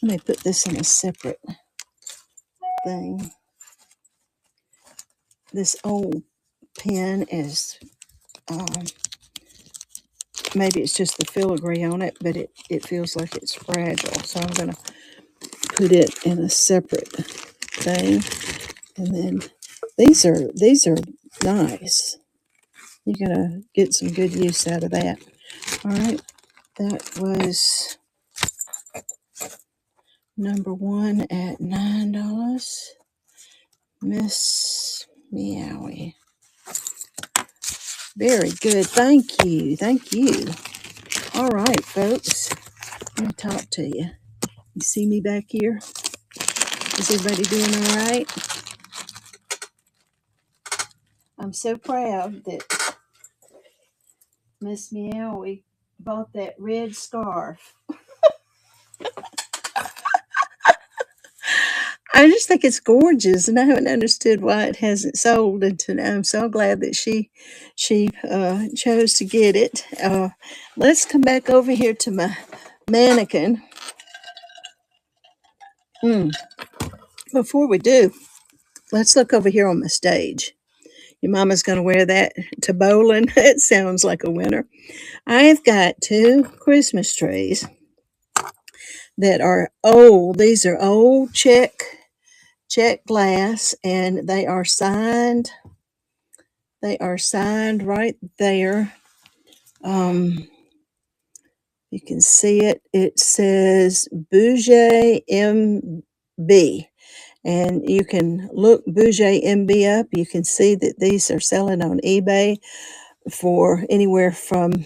Let me put this in a separate thing. This old pin is, maybe it's just the filigree on it, but it feels like it's fragile. So I'm going to put it in a separate thing. And then these are nice. You're going to get some good use out of that. All right, that was number one at $9. Miss Meowie. Very good. Thank you. Thank you. All right, folks. Let me talk to you. You see me back here? Is everybody doing all right? I'm so proud that Miss Meowie bought that red scarf. I just think it's gorgeous, and I haven't understood why it hasn't sold. And I'm so glad that she chose to get it. Let's come back over here to my mannequin. Before we do, let's look over here on my stage. Your mama's going to wear that to bowling. It sounds like a winner. I've got two Christmas trees that are old. These are old check glass, and they are signed. They are signed right there. You can see it. It says Bougie MB. And you can look Bougie MB up. You can see that these are selling on eBay for anywhere from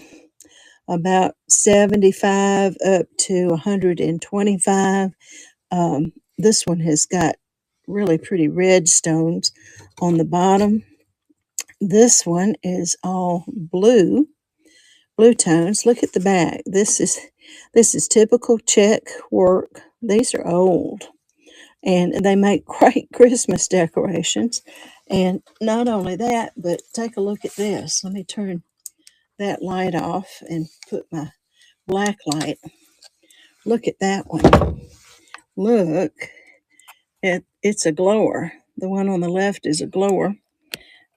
about 75 up to 125. This one has got really pretty red stones on the bottom. This one is all blue tones. Look at the back. This is typical check work. These are old, and they make great Christmas decorations. And not only that, but take a look at this. Let me turn that light off and put my black light. Look at that one. Look, it's a glower. The one on the left is a glower.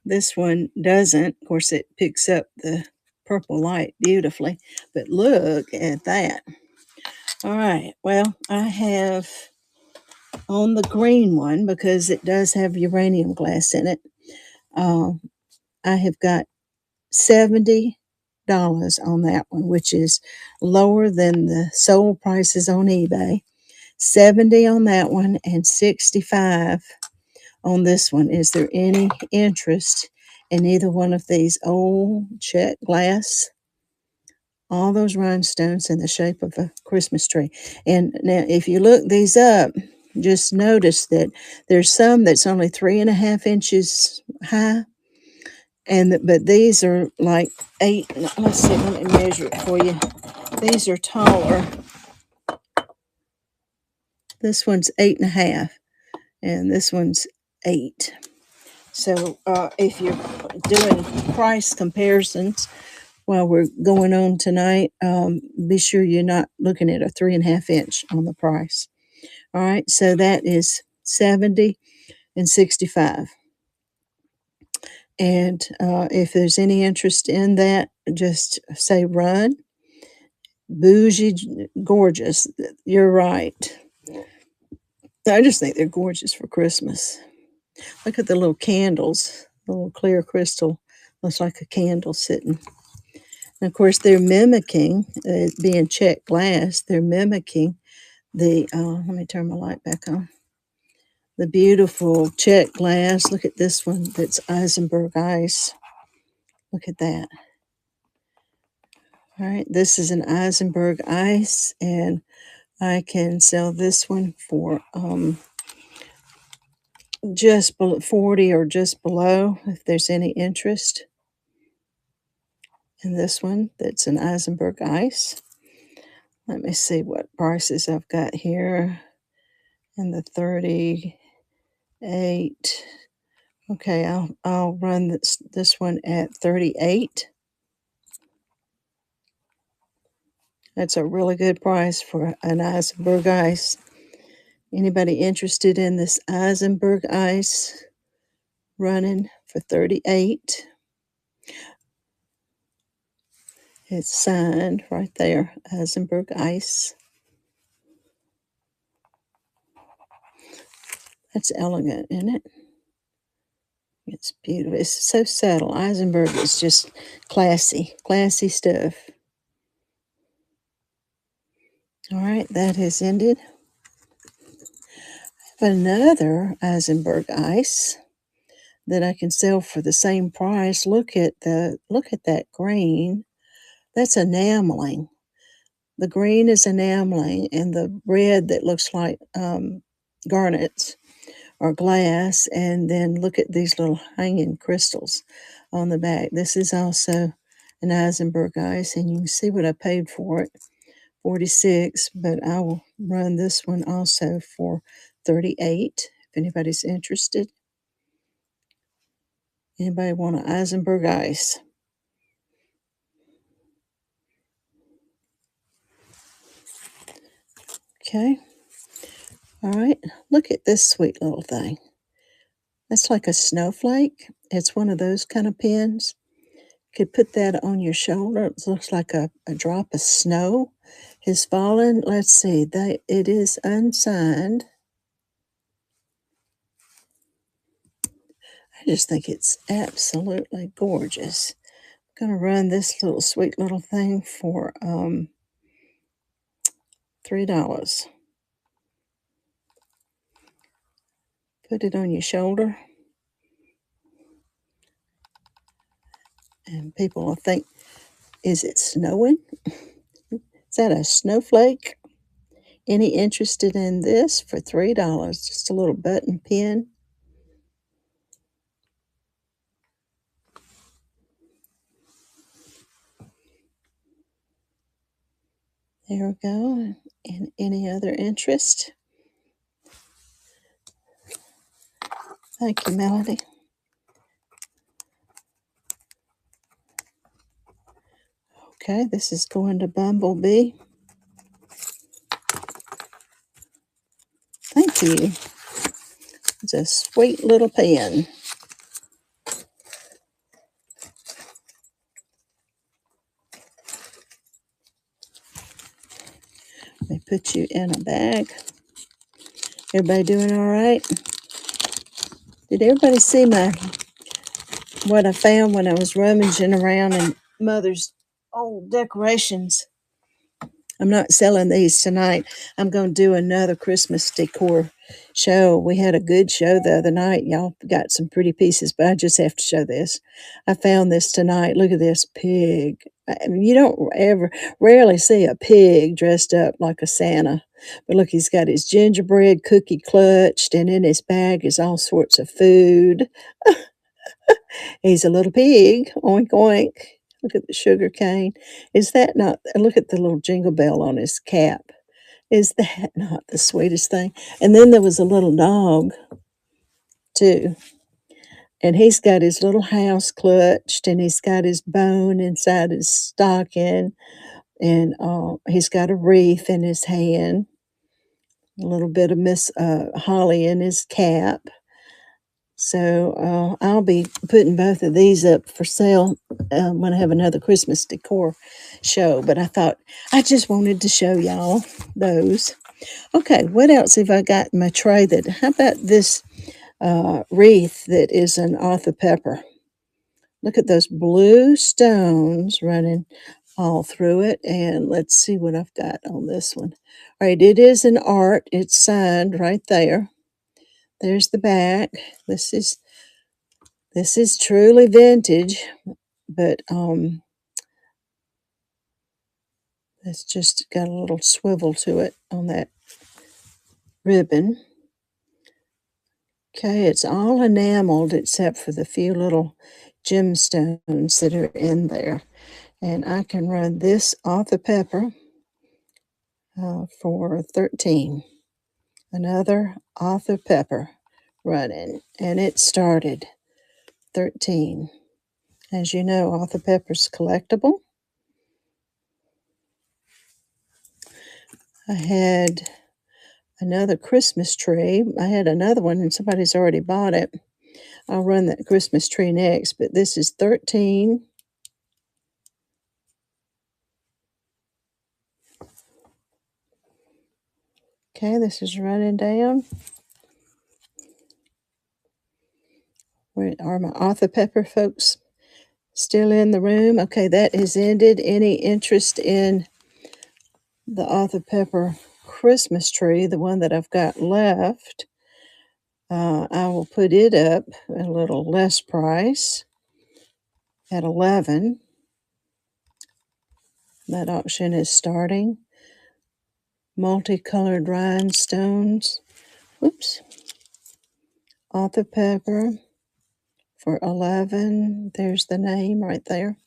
This one doesn't. Of course, it picks up the purple light beautifully. But look at that. All right. Well, I have on the green one, because it does have uranium glass in it, I have got $70 on that one, which is lower than the sold prices on eBay. 70 on that one and 65 on this one. Is there any interest in either one of these old check glass? All those rhinestones in the shape of a Christmas tree. And now, if you look these up, just notice that there's some that's only 3.5 inches high, but these are like 8. Let's see, let me measure it for you. These are taller. This one's 8.5, and this one's 8. So if you're doing price comparisons while we're going on tonight, be sure you're not looking at a 3.5 inch on the price. All right, so that is 70 and 65. And if there's any interest in that, just say run. Bougie, gorgeous. You're right. I just think they're gorgeous for Christmas. Look at the little candles, the little clear crystal. Looks like a candle sitting. And of course, they're mimicking, being checked glass, they're mimicking let me turn my light back on. The beautiful checked glass. Look at this one that's Eisenberg ice. Look at that. All right, this is an Eisenberg ice, and I can sell this one for just below 40 or just below if there's any interest in this one that's an Eisenberg ice. Let me see what prices I've got here in the 38. Okay, I'll run this one at 38. That's a really good price for an Eisenberg ice. Anybody interested in this Eisenberg ice running for 38? It's signed right there, Eisenberg ice. That's elegant, isn't it? It's beautiful. It's so subtle. Eisenberg is just classy, classy stuff. All right, that has ended. I have another Eisenberg ice that I can sell for the same price. Look at that green. That's enameling. The green is enameling, and the red that looks like garnets or glass. And then look at these little hanging crystals on the back. This is also an Eisenberg ice, and you can see what I paid for it, 46. But I will run this one also for 38. If anybody's interested, anybody want an Eisenberg ice? Okay. All right. Look at this sweet little thing. That's like a snowflake. It's one of those kind of pins. Could put that on your shoulder. It looks like a drop of snow has fallen. Let's see. It is unsigned. I just think it's absolutely gorgeous. I'm gonna run this little sweet little thing for $3. Put it on your shoulder, and people will think, "Is it snowing? Is that a snowflake?" Any interested in this for $3? Just a little button pin. There we go. And any other interest? Thank you, Melody. Okay, this is going to Bumblebee. Thank you. It's a sweet little pen. Let me put you in a bag. Everybody doing all right? Did everybody see what I found when I was rummaging around in Mother's old decorations? I'm not selling these tonight. I'm going to do another Christmas decor show. We had a good show the other night. Y'all got some pretty pieces, but I just have to show this. I found this tonight. Look at this pig. I mean, you don't rarely see a pig dressed up like a Santa. But look, he's got his gingerbread cookie clutched, and in his bag is all sorts of food. He's a little pig. Oink, oink. Look at the sugar cane. Is that not? Look at the little jingle bell on his cap. Is that not the sweetest thing? And then there was a little dog, too. And he's got his little house clutched, and he's got his bone inside his stocking, and he's got a wreath in his hand, a little bit of Miss Holly in his cap. So I'll be putting both of these up for sale when I have another Christmas decor show. But I thought I just wanted to show y'all those. Okay, what else have I got in my tray? How about this wreath that is an Arthur Pepper? Look at those blue stones running all through it. And let's see what I've got on this one. All right, it is an art. It's signed right there. There's the back. This is truly vintage, but it's just got a little swivel to it on that ribbon. Okay, it's all enameled except for the few little gemstones that are in there. And I can run this Arthur Pepper for 13. Another Arthur Pepper running, and it started 13. As you know, Arthur Pepper's collectible. I had another Christmas tree. I had another one, and somebody's already bought it. I'll run that Christmas tree next, but this is 13. Okay, this is running down. Are my Arthur Pepper folks still in the room? Okay, that has ended. Any interest in the Arthur Pepper Christmas tree, the one that I've got left? I will put it up a little less price at 11. That auction is starting. Multicolored rhinestones. Whoops. Arthur Pepper for 11. There's the name right there.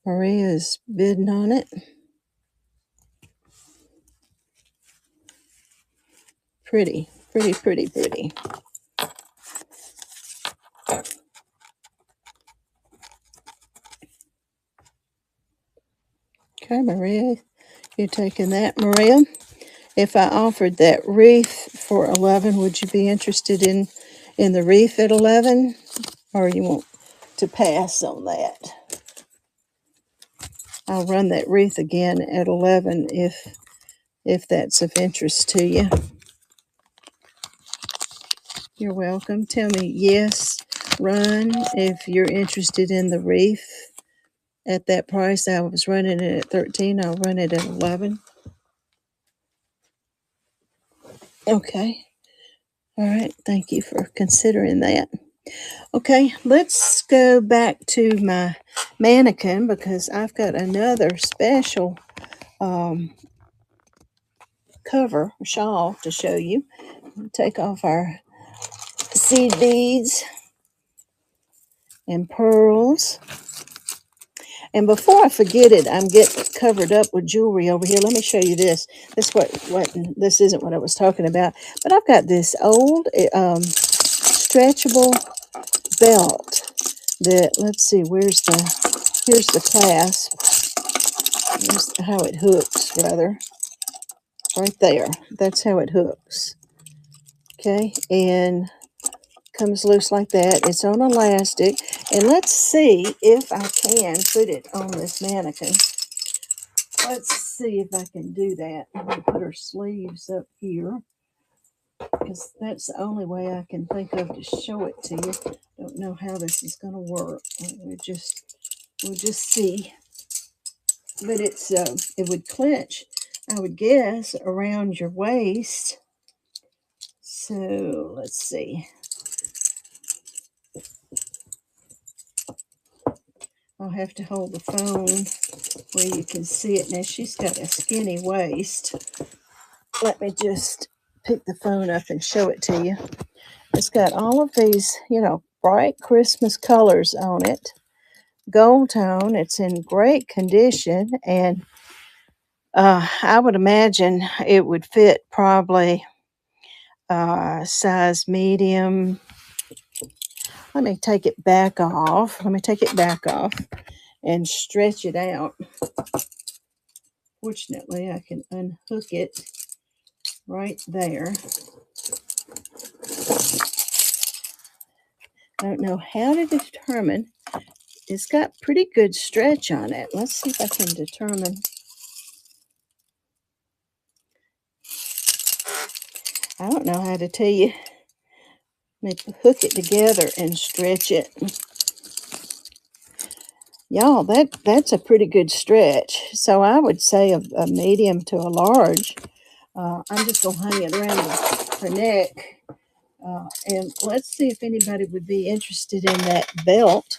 Maria is bidding on it. Pretty, pretty, pretty, pretty. Okay, Maria, you're taking that. Maria, if I offered that wreath for 11, would you be interested in the wreath at 11? Or you want to pass on that? I'll run that wreath again at 11 if that's of interest to you. You're welcome. Tell me yes, run, if you're interested in the wreath at that price. I was running it at 13. I'll run it at 11. Okay. All right. Thank you for considering that. Okay, let's go back to my mannequin because I've got another special cover shawl to show you. Take off our seed beads and pearls. And before I forget it, I'm getting covered up with jewelry over here. Let me show you this. This isn't what I was talking about, but I've got this old stretchable belt that, let's see, here's the clasp. Here's how it hooks, rather. Right there. That's how it hooks. Okay, and comes loose like that. It's on elastic. And let's see if I can put it on this mannequin. Let's see if I can do that. I'm going to put her sleeves up here because that's the only way I can think of to show it to you. Don't know how this is going to work. We'll just see. But it would clench, I would guess, around your waist. So let's see. I'll have to hold the phone where you can see it. Now, she's got a skinny waist. Let me just pick the phone up and show it to you. It's got all of these, bright Christmas colors on it. Gold tone. It's in great condition. And I would imagine it would fit probably size medium. Let me take it back off. And stretch it out. Fortunately, I can unhook it right there. don't know how to determine. It's got pretty good stretch on it. Let's see if I can determine. I don't know how to tell you. Let me hook it together and stretch it. Y'all, that's a pretty good stretch. So I would say a medium to a large. I'm just going to hang it around the neck. And let's see if anybody would be interested in that belt.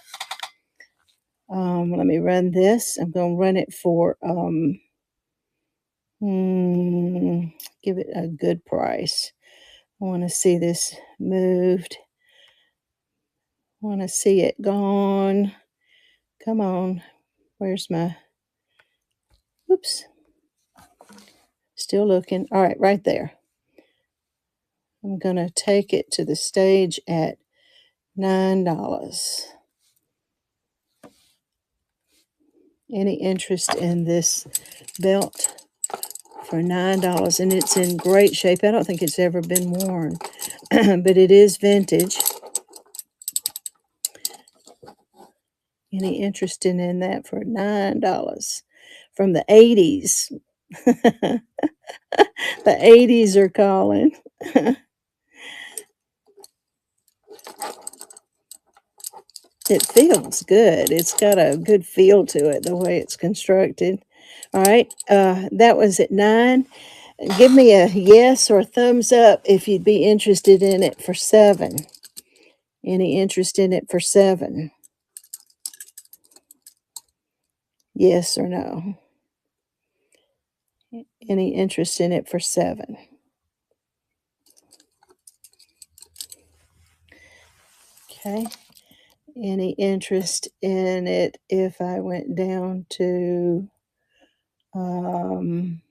Let me run this. I'm going to run it for, give it a good price. I want to see this moved. I want to see it gone. Come on. Where's my, oops. Still looking. All right, right there. I'm going to take it to the stage at $9. Any interest in this belt for $9? And it's in great shape. I don't think it's ever been worn, but it is vintage. Any interest in that for $9? From the 80s. The 80s are calling. It feels good. It's got a good feel to it, the way it's constructed. All right, that was at 9. Give me a yes or a thumbs up if you'd be interested in it for 7. Any interest in it for 7? Yes or no? Any interest in it for 7? Okay. Any interest in it if I went down to the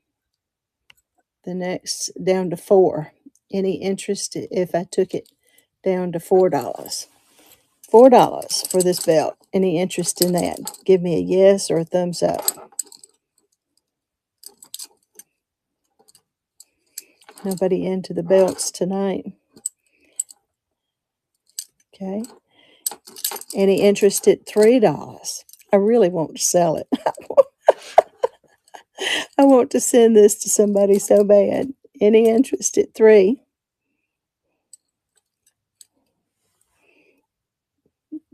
next, down to 4? Any interest if I took it down to $4? $4 for this belt. Any interest in that? Give me a yes or a thumbs up. Nobody into the belts tonight. Okay. Any interest at $3? I really want to sell it. I want to send this to somebody so bad. Any interest at 3?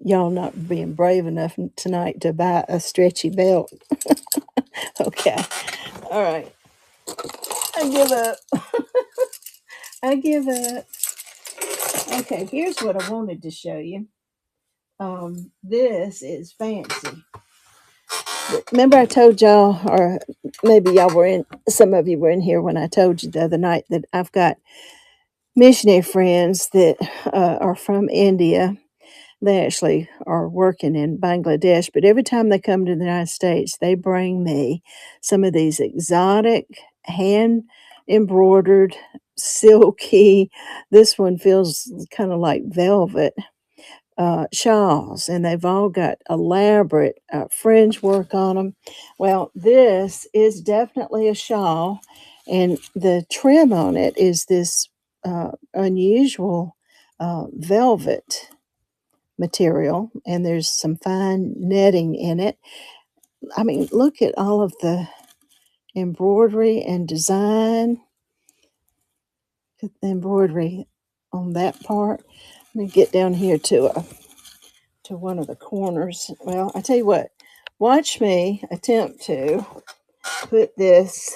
Y'all not being brave enough tonight to buy a stretchy belt. Okay. All right. I give up. I give up. Okay, here's what I wanted to show you. This is fancy. Remember I told y'all, or maybe y'all were in, some of you were in here when I told you the other night that I've got missionary friends that are from India. They actually are working in Bangladesh, but every time they come to the United States, they bring me some of these exotic, hand embroidered, silky, this one feels kind of like velvet, shawls, and they've all got elaborate fringe work on them. Well, this is definitely a shawl, and the trim on it is this unusual velvet material, and there's some fine netting in it. I mean, look at all of the embroidery and design. Look at the embroidery on that part. Let me get down here to one of the corners. Well, I tell you what, watch me attempt to put this,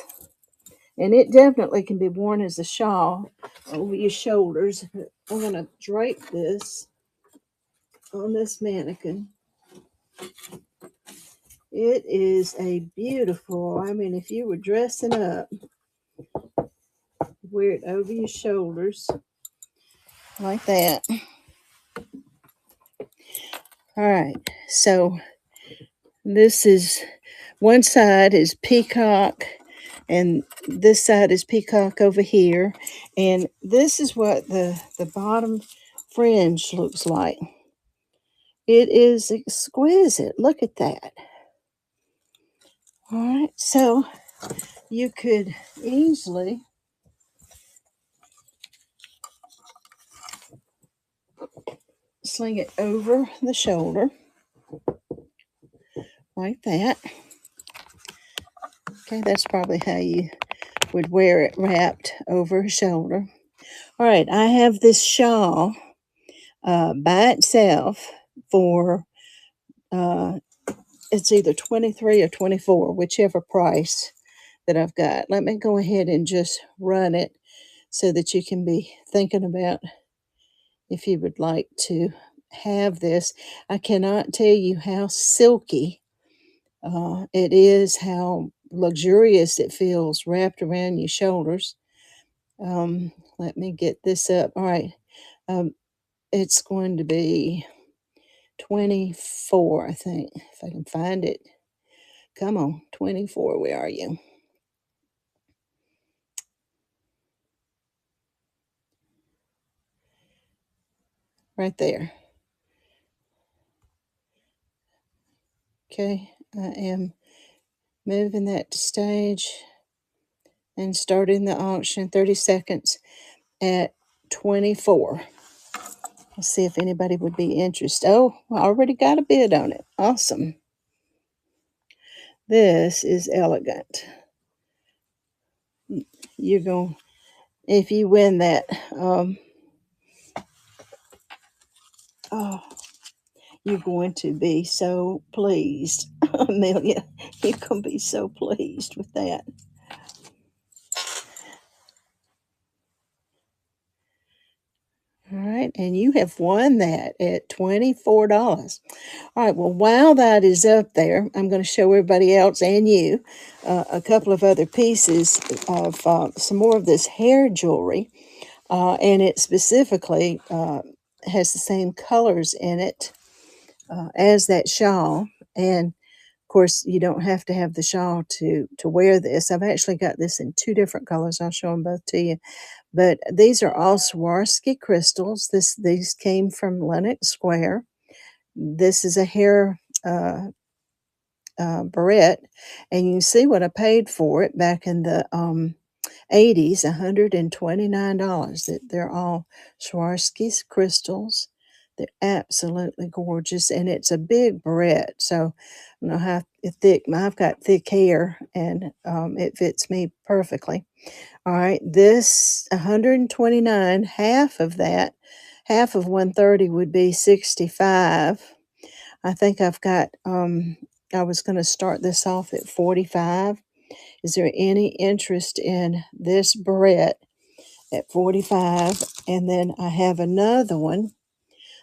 and it definitely can be worn as a shawl over your shoulders. I'm going to drape this on this mannequin. It is a beautiful, I mean, if you were dressing up, wear it over your shoulders like that. All right, so this is, one side is peacock, and this side is peacock over here. And this is what the bottom fringe looks like. It is exquisite. Look at that. All right, so you could easily sling it over the shoulder like that. Okay, that's probably how you would wear it, wrapped over a shoulder. All right, I have this shawl by itself for it's either 23 or 24, whichever price that I've got. Let me go ahead and just run it so that you can be thinking about if you would like to have this. I cannot tell you how silky it is, how luxurious it feels wrapped around your shoulders. Let me get this up. All right. Um, it's going to be 24, I think, if I can find it. Come on, 24, where are you? Right there. Okay, I am moving that to stage and starting the auction 30 seconds at 24. Let's see if anybody would be interested. Oh, I already got a bid on it. Awesome. This is elegant. You're going, if you win that, oh, you're going to be so pleased. Amelia, you're going to be so pleased with that. All right, and you have won that at $24. All right, well, while that is up there, I'm going to show everybody else and you a couple of other pieces of some more of this hair jewelry, and it specifically has the same colors in it as that shawl. And of course, you don't have to have the shawl to wear this. I've actually got this in two different colors. I'll show them both to you. But these are all Swarovski crystals. These came from Lenox Square. This is a hair barrette, and you can see what I paid for it back in the 80s, $129. They're all Swarovski's crystals. They're absolutely gorgeous, and it's a big barrette. So I don't know how thick. I've got thick hair, and it fits me perfectly. All right, this 129, half of that, half of 130 would be 65. I think I've got I was going to start this off at 45. Is there any interest in this barrette at 45? And then I have another one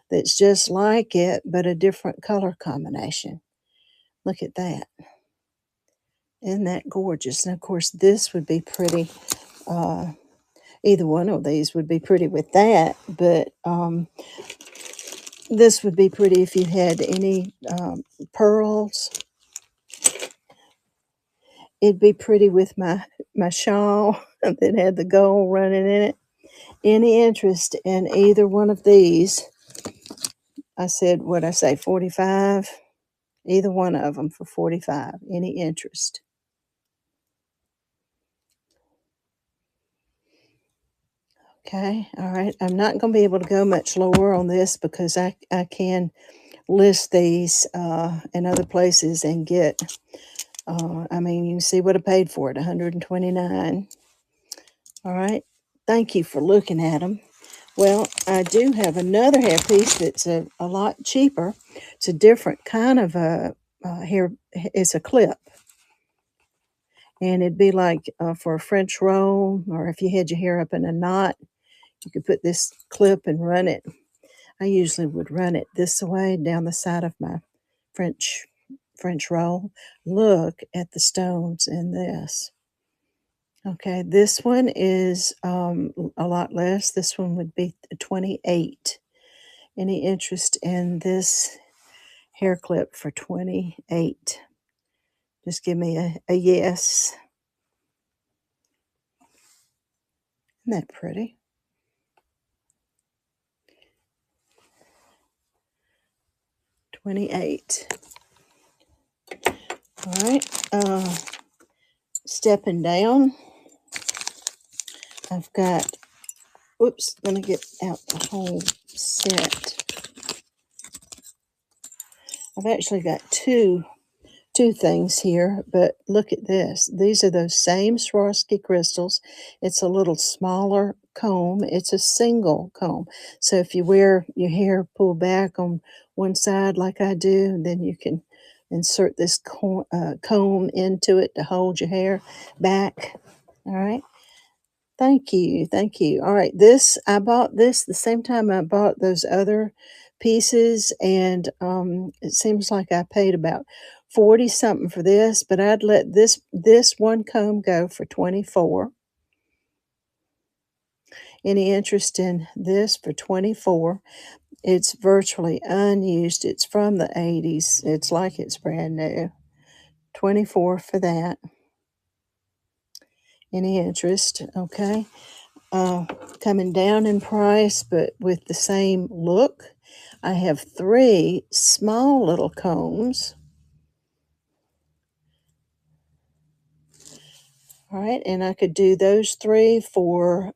that's just like it, but a different color combination. Look at that. Isn't that gorgeous? And of course, this would be pretty. Either one of these would be pretty with that, but this would be pretty if you had any pearls. It'd be pretty with my shawl that had the gold running in it. Any interest in either one of these? I said, what I say, 45? Either one of them for 45. Any interest? Okay, all right. I'm not going to be able to go much lower on this because I can list these in other places and get, I mean, you can see what I paid for it, $129. All right. Thank you for looking at them. Well, I do have another hairpiece that's a lot cheaper. It's a different kind of a hair. It's a clip. And it'd be like for a French roll, or if you had your hair up in a knot, you could put this clip and run it. I usually would run it this way down the side of my French roll. Look at the stones in this. Okay, this one is a lot less. This one would be 28. Any interest in this hair clip for 28? Just give me a yes. Isn't that pretty? $28. All right. Stepping down, I've got, whoops, gonna get out the whole set. I've actually got two things here, but look at this. These are those same Swarovski crystals. It's a little smaller comb. It's a single comb. So if you wear your hair pulled back on one side like I do, then you can insert this comb into it to hold your hair back. All right. Thank you. Thank you. All right. I bought this the same time I bought those other pieces, and it seems like I paid about 40 something for this, but I'd let this one comb go for 24. Any interest in this for 24? It's virtually unused. It's from the 80s. It's like it's brand new. 24 for that. Any interest? Okay. uh, Coming down in price, but with the same look. I have three small little combs. All right, and I could do those three for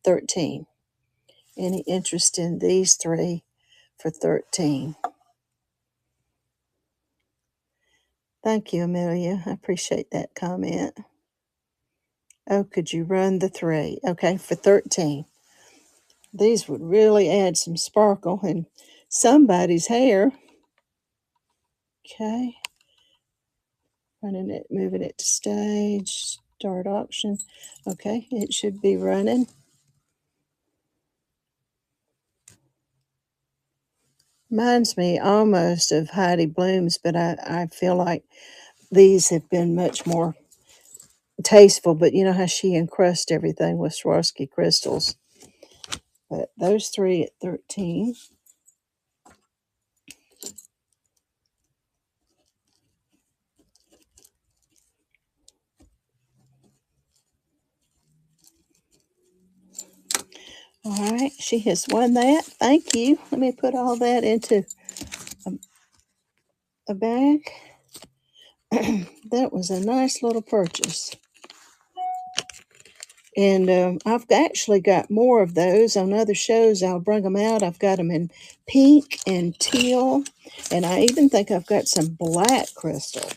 13. Any interest in these three for 13? Thank you, Amelia. I appreciate that comment. Oh, could you run the three? Okay, for 13. These would really add some sparkle in somebody's hair. Okay. Running it, moving it to stage, start auction. Okay, it should be running. Reminds me almost of Heidi Bloom's, but I feel like these have been much more tasteful. But you know how she encrusts everything with Swarovski crystals. But those three at 13. All right, she has won that. Thank you. Let me put all that into a bag. That was a nice little purchase. And I've actually got more of those on other shows. I'll bring them out. I've got them in pink and teal, and I even think I've got some black crystals.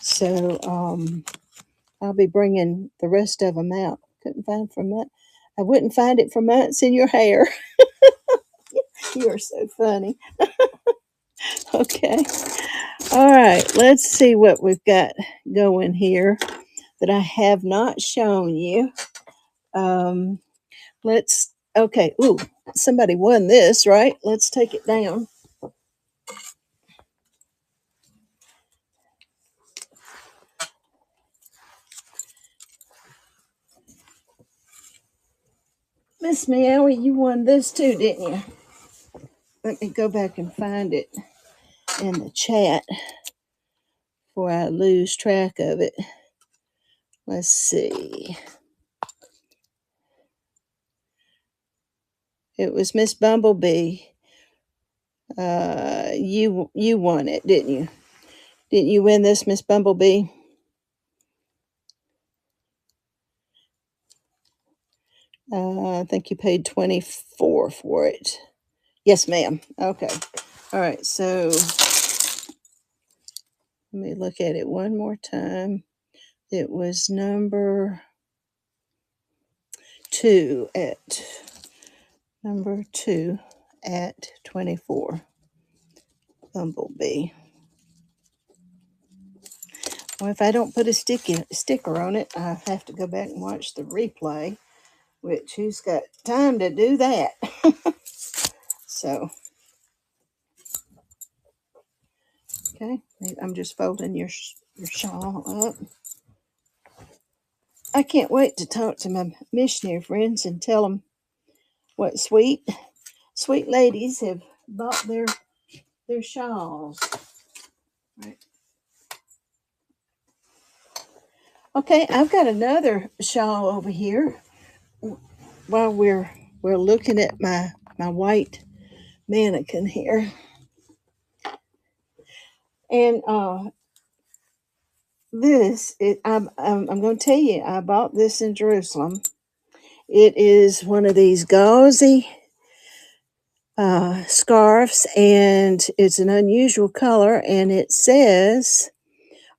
So I'll be bringing the rest of them out. Couldn't find for months. I wouldn't find it for months in your hair. You are so funny. Okay. All right. Let's see what we've got going here that I have not shown you. Um, okay. Ooh, somebody won this, right? Let's take it down. Miss Meowie, you won this too, didn't you? Let me go back and find it in the chat before I lose track of it. Let's see. It was Miss Bumblebee. You won it, didn't you? Didn't you win this, Miss Bumblebee? I think you paid 24 for it. Yes, ma'am. Okay. All right. So let me look at it one more time. It was number two at 24. Bumblebee. Well, if I don't put a sticker on it, I have to go back and watch the replay, which who's got time to do that? So, okay, I'm just folding your shawl up. I can't wait to talk to my missionary friends and tell them what sweet ladies have bought their shawls. Right. Okay, I've got another shawl over here. While we're looking at my white mannequin here, and I'm going to tell you, I bought this in Jerusalem. It is one of these gauzy scarves, and it's an unusual color, and it says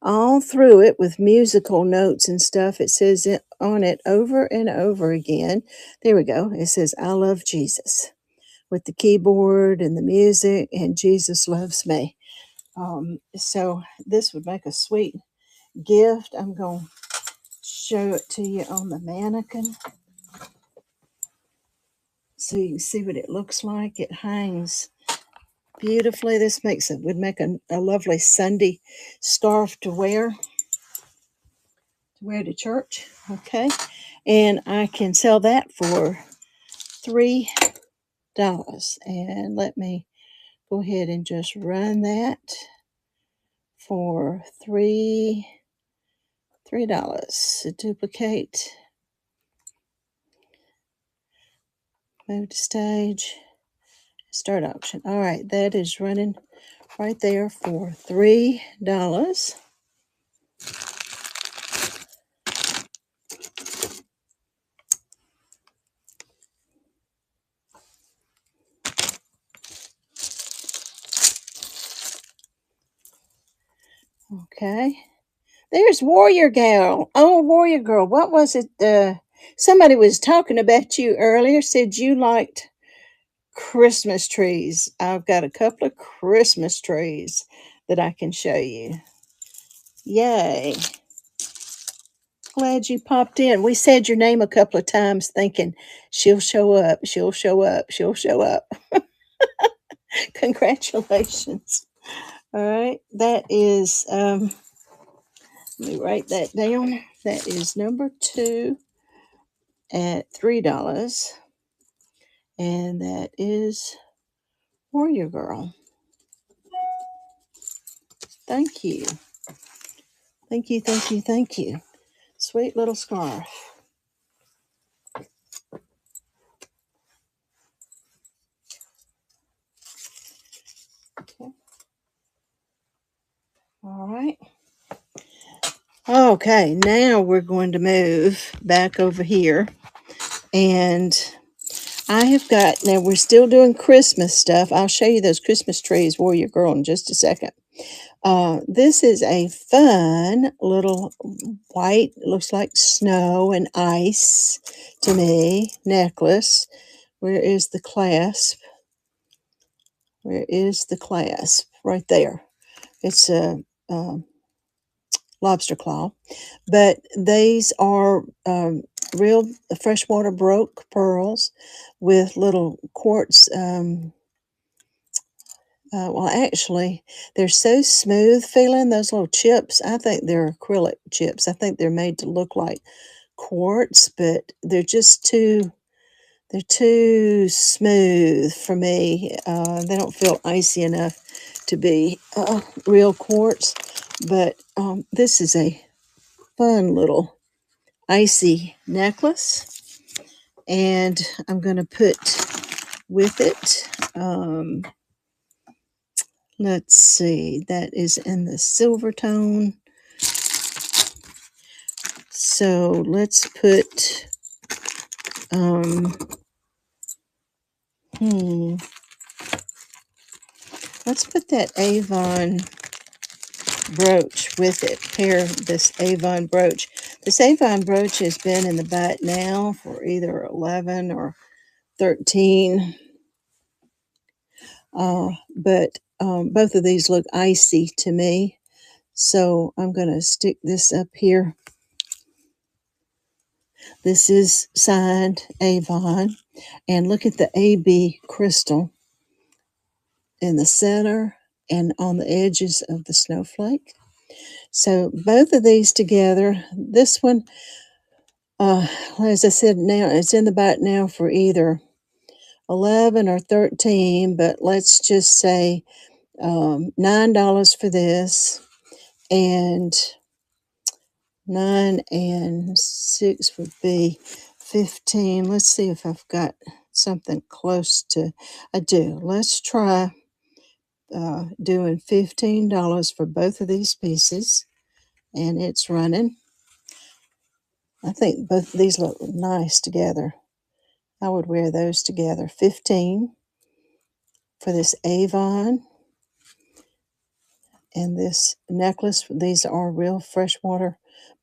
all through it with musical notes and stuff. It says it on it over and over again. There we go. It says, I love Jesus, with the keyboard and the music, and Jesus loves me. So this would make a sweet gift. I'm going to show it to you on the mannequin so you can see what it looks like. It hangs beautifully. This would make a lovely Sunday scarf to wear to church. Okay, and I can sell that for $3. And let me go ahead and just run that for $3. So duplicate, move to stage, start auction. All right, that is running right there for $3. Okay. There's Warrior Girl. Oh, Warrior Girl. What was it? Somebody was talking about you earlier, said you liked Christmas trees. I've got a couple of Christmas trees that I can show you. Yay. Glad you popped in. We said your name a couple of times thinking she'll show up, she'll show up, she'll show up. Congratulations. All right. That is, let me write that down. That is number 2 at $3. And that is Warrior Girl. Thank you. Thank you, thank you, thank you. Sweet little scarf. Okay. All right. Okay, now we're going to move back over here. And I have got, now we're still doing Christmas stuff. I'll show you those Christmas trees, Warrior Girl, in just a second. This is a fun little white, looks like snow and ice to me, necklace. Where is the clasp? Where is the clasp? Right there. It's a lobster claw. But these are real freshwater broke pearls with little quartz. Well, actually, they're so smooth feeling, those little chips. I think they're acrylic chips. I think they're made to look like quartz, but they're too smooth for me. They don't feel icy enough to be real quartz. But this is a fun little icy necklace. And I'm going to put with it, let's see, that is in the silver tone. So let's put, let's put that Avon brooch with it. Pair this Avon brooch. This Avon brooch has been in the butt now for either 11 or 13. But both of these look icy to me. So I'm going to stick this up here. This is signed Avon. And look at the AB crystal in the center and on the edges of the snowflake. So both of these together, this one, as I said, now it's in the butt now for either 11 or 13, but let's just say $9 for this, and 9 and 6 would be 15. Let's see if I've got something close to, I do. Let's try doing $15 for both of these pieces, and it's running. I think both of these look nice together. I would wear those together. 15. for this Avon and this necklace. These are real freshwater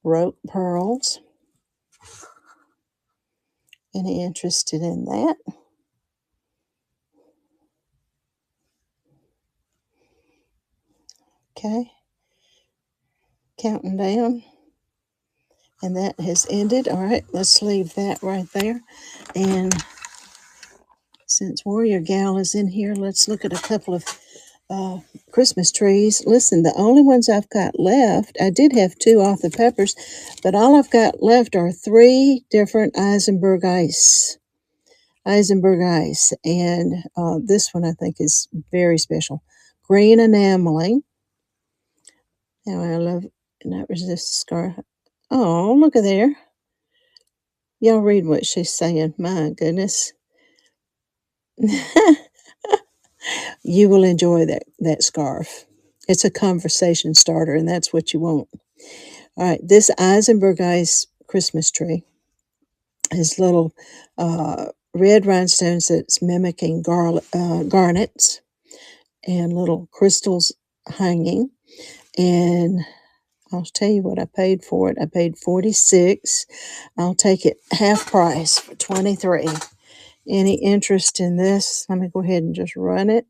rope pearls. Any interested in that? Okay, counting down. And that has ended. All right, let's leave that right there. And since Warrior Gal is in here, let's look at a couple of Christmas trees. Listen, the only ones I've got left, I did have two off the peppers, but all I've got left are three different Eisenberg ice. Eisenberg ice. And this one I think is very special. Green enameling. Now I love not resist scar. Oh, look at there. Y'all read what she's saying. My goodness. You will enjoy that scarf. It's a conversation starter, and that's what you want. All right, this Eisenberg Ice Christmas tree has little red rhinestones that's mimicking garnets and little crystals hanging. And I'll tell you what I paid for it. I paid $46. I'll take it half price for $23. Any interest in this? Let me go ahead and just run it.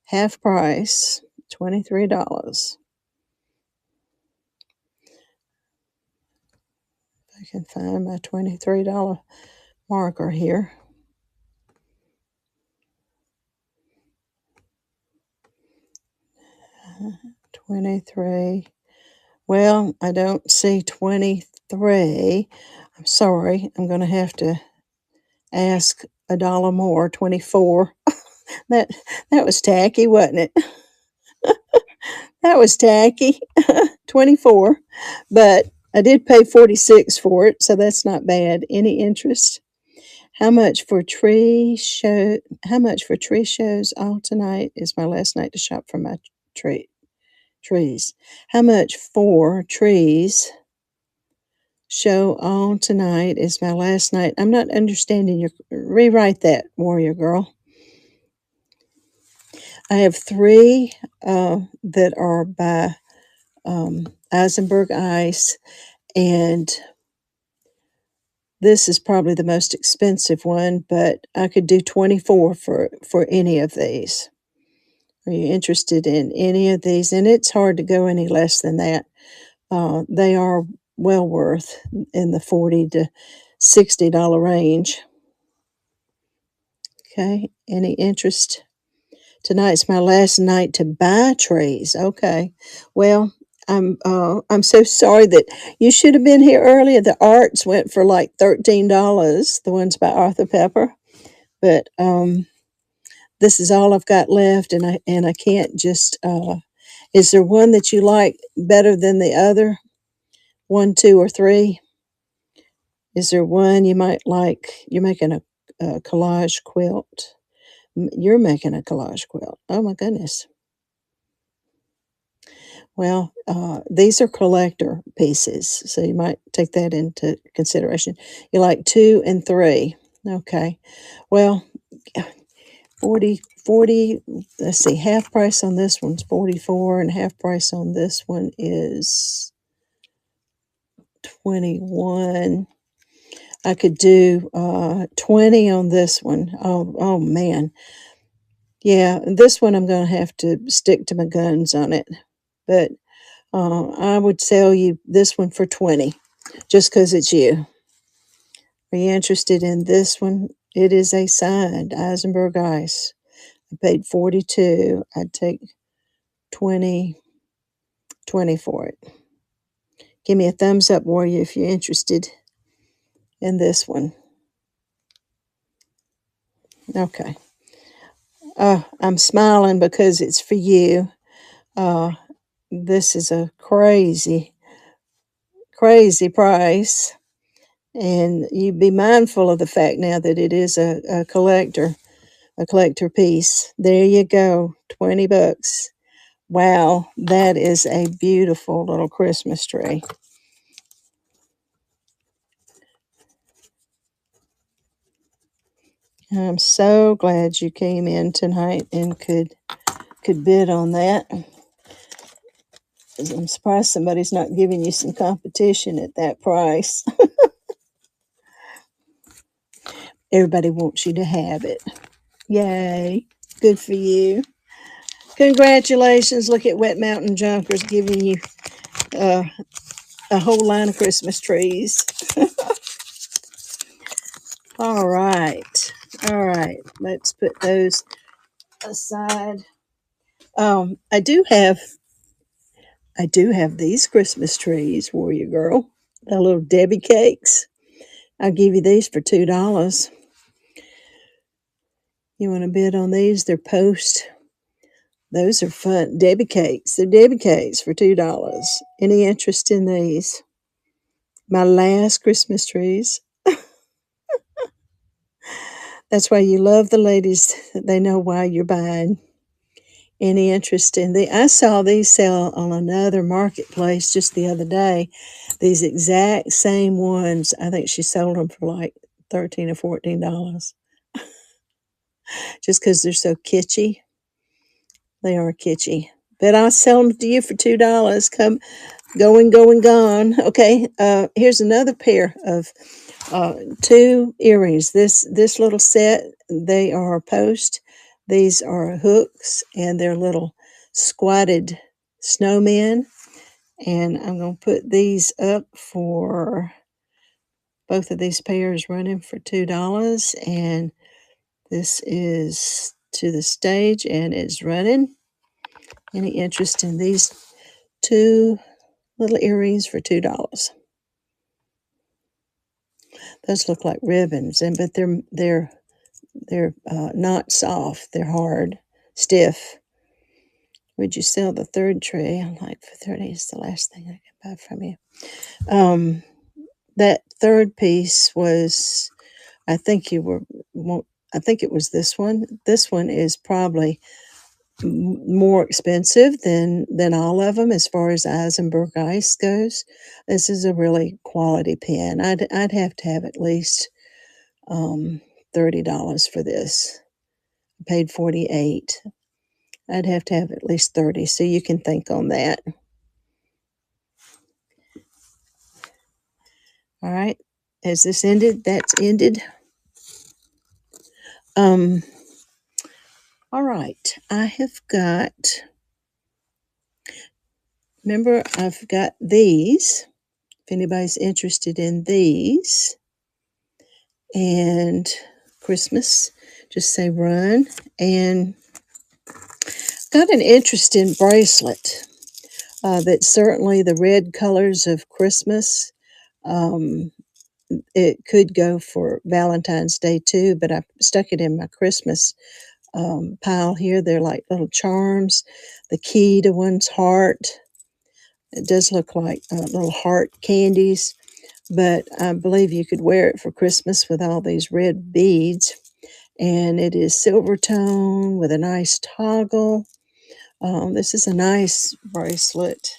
Half price, $23. I can find my $23 marker here. 23. Well, I don't see 23. I'm sorry. I'm going to have to ask a dollar more. 24. that that was tacky, wasn't it? That was tacky. 24. But I did pay 46 for it, so that's not bad. Any interest? How much for tree show? How much for tree shows all tonight is my last night to shop for my trees. How much for trees show all tonight is my last night. I'm not understanding your. Rewrite that, Warrior Girl. I have three that are by Eisenberg Ice, and this is probably the most expensive one, but I could do 24 for any of these. Are you interested in any of these? And it's hard to go any less than that. They are well worth in the $40 to $60 range. Okay, any interest? Tonight's my last night to buy trees. Okay, well, I'm so sorry that you should have been here earlier. The arts went for like $13, the ones by Arthur Pepper, but this is all I've got left, and I can't just. Is there one that you like better than the other? One, two, or three? Is there one you might like? You're making a collage quilt. You're making a collage quilt. Oh my goodness. Well, these are collector pieces, so you might take that into consideration. You like two and three. Okay. Well, 40. Let's see, half price on this one's 44, and half price on this one is 21. I could do 20 on this one. Oh man. Yeah, this one I'm going to have to stick to my guns on it. But I would sell you this one for 20 just because it's you. Are you interested in this one? It is a signed Eisenberg Ice. I paid 42. I'd take 20 for it. Give me a thumbs up, Warrior, if you're interested in this one. Okay. I'm smiling because it's for you. This is a crazy, crazy price. And you be mindful of the fact now that it is a collector piece. There you go, $20. Wow, that is a beautiful little Christmas tree. I'm so glad you came in tonight and could bid on that. 'Cause I'm surprised somebody's not giving you some competition at that price. Everybody wants you to have it. Yay. Good for you. Congratulations. Look at Wet Mountain Junkers giving you uh, a whole line of Christmas trees. All right. All right. Let's put those aside. I do have these Christmas trees, Warrior Girl. The little Debbie cakes. I'll give you these for $2. You want to bid on these? They're post. Those are fun. Debbie cakes. They're Debbie cakes for $2. Any interest in these? My last Christmas trees. That's why you love the ladies. They know why you're buying. Any interest in the? I saw these sell on another marketplace just the other day. These exact same ones. I think she sold them for like $13 or $14. Just because they're so kitschy. They are kitschy. But I'll sell them to you for $2. Come, going, going, gone. Okay. Here's another pair of two earrings. This little set. They are post. These are hooks, and they're little squatted snowmen. And I'm going to put these up for both of these pairs running for $2. And this is to the stage and it's running. Any interest in these two little earrings for $2? Those look like ribbons, but they're not soft. They're hard, stiff. Would you sell the third tray? I'm like, for 30 is the last thing I can buy from you. That third piece was, I think you were, I think it was this one. This one is probably more expensive than all of them as far as Eisenberg Ice goes. This is a really quality pen. I'd have to have at least $30 for this. I paid 48. I'd have to have at least 30, so you can think on that. All right. Has this ended? That's ended. Um all right. I have got, remember, I've got these. If anybody's interested in these. And Christmas, just say run. And got an interesting bracelet that's certainly the red colors of Christmas. Um, it could go for Valentine's Day too, but I stuck it in my Christmas pile here. They're like little charms. The key to one's heart. It does look like little heart candies, but I believe you could wear it for Christmas with all these red beads. And it is silver tone with a nice toggle. This is a nice bracelet.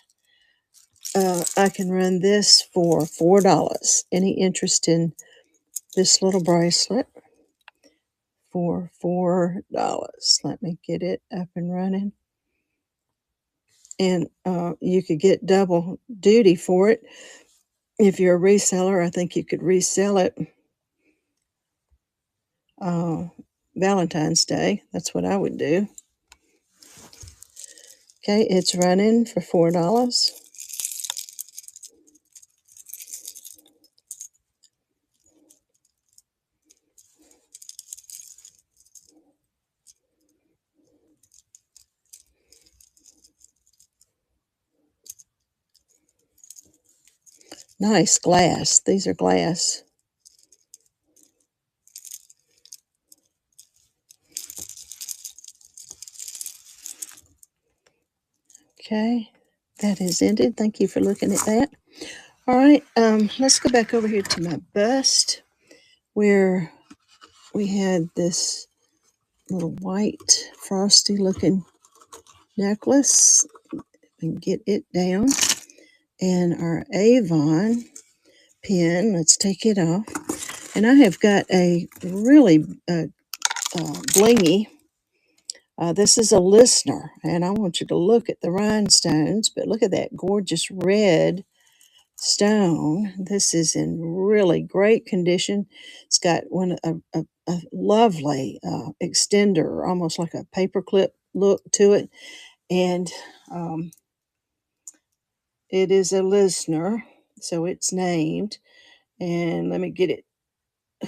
I can run this for $4. Any interest in this little bracelet for $4? Let me get it up and running. And you could get double duty for it. If you're a reseller, I think you could resell it Valentine's Day. That's what I would do. Okay, it's running for $4. Nice glass. These are glass. Okay, that has ended. Thank you for looking at that. All right, let's go back over here to my bust where we had this little white frosty looking necklace and get it down. And our Avon pin, let's take it off. And I have got a really blingy. This is a listener, and I want you to look at the rhinestones, but look at that gorgeous red stone. This is in really great condition. It's got a lovely extender, almost like a paperclip look to it, and um, it is a listener, so it's named. And let me get it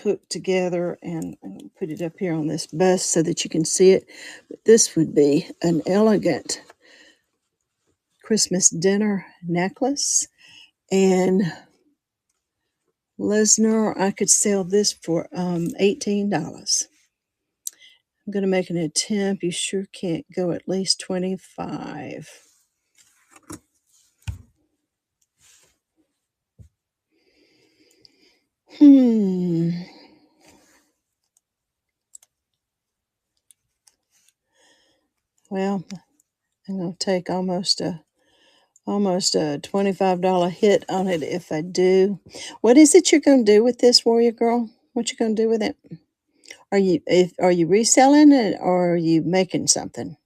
hooked together and put it up here on this bust so that you can see it. But this would be an elegant Christmas dinner necklace. And Lesnar, I could sell this for $18. I'm going to make an attempt. You sure can't go at least 25. Hmm. Well, I'm going to take almost a $25 hit on it if I do. What is it you're going to do with this, Warrior Girl? What you going to do with it? Are you reselling it or are you making something?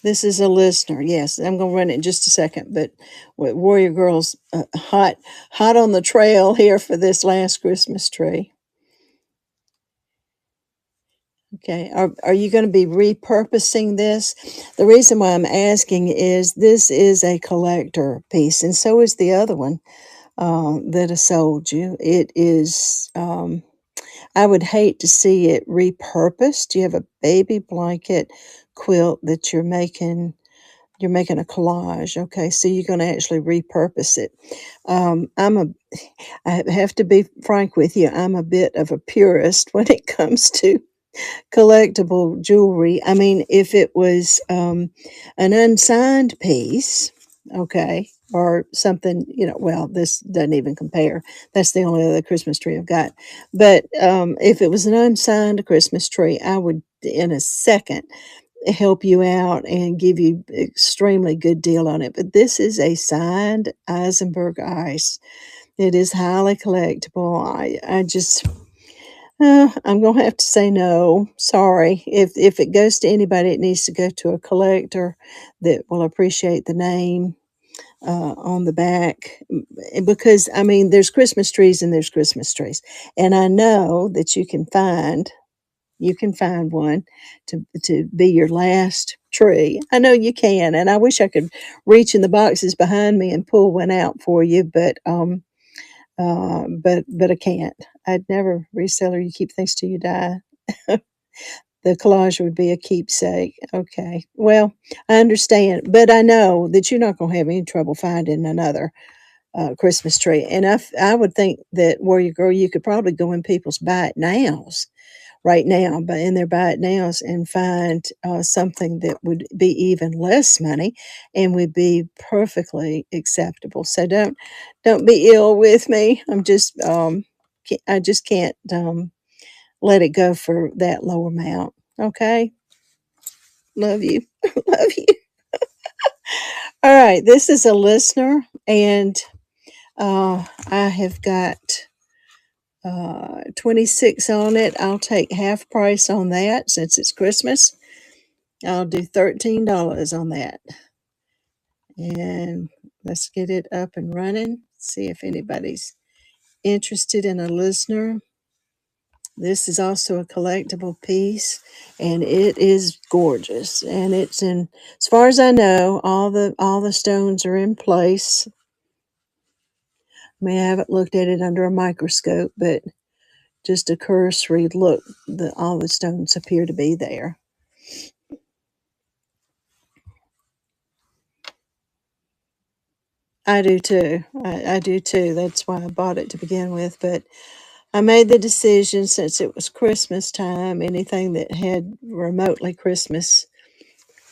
This is a listener. Yes, I'm going to run it in just a second. But Warrior Girl's hot on the trail here for this last Christmas tree. Okay, are you going to be repurposing this? The reason why I'm asking is this is a collector piece, and so is the other one that I sold you. It is. I would hate to see it repurposed. You have a baby blanket quilt that you're making. You're making a collage. Okay, so you're going to actually repurpose it. Um, I'm a. I have to be frank with you. I'm a bit of a purist when it comes to collectible jewelry. I mean, if it was an unsigned piece, okay, or something, well, this doesn't even compare. That's the only other Christmas tree I've got. But if it was an unsigned Christmas tree, I would, in a second, help you out and give you extremely good deal on it. But this is a signed Eisenberg ice. It is highly collectible. I just I'm gonna have to say no. Sorry. If it goes to anybody, it needs to go to a collector that will appreciate the name on the back. Because I mean, there's Christmas trees and there's Christmas trees, and I know that you can find one to be your last tree. I know you can, and I wish I could reach in the boxes behind me and pull one out for you, but I can't. I'd never resell her. You keep things till you die. The collage would be a keepsake. Okay. Well, I understand, but I know that you're not going to have any trouble finding another Christmas tree. And I would think that Warrior Girl, you could probably go in people's buy it nows right now, but in their buy it nows and find something that would be even less money and would be perfectly acceptable. So don't be ill with me. I just can't let it go for that low amount. Okay, love you, love you. All right, this is a listener, and I have got 26 on it. I'll take half price on that since it's Christmas. I'll do $13 on that. And let's get it up and running. See if anybody's interested in a listener. This is also a collectible piece and it is gorgeous. And it's in, as far as I know, all the stones are in place. I mean, I haven't looked at it under a microscope, but just a cursory look, all the stones appear to be there. I do too. I do too. That's why I bought it to begin with. But I made the decision since it was Christmas time, anything that had remotely Christmas,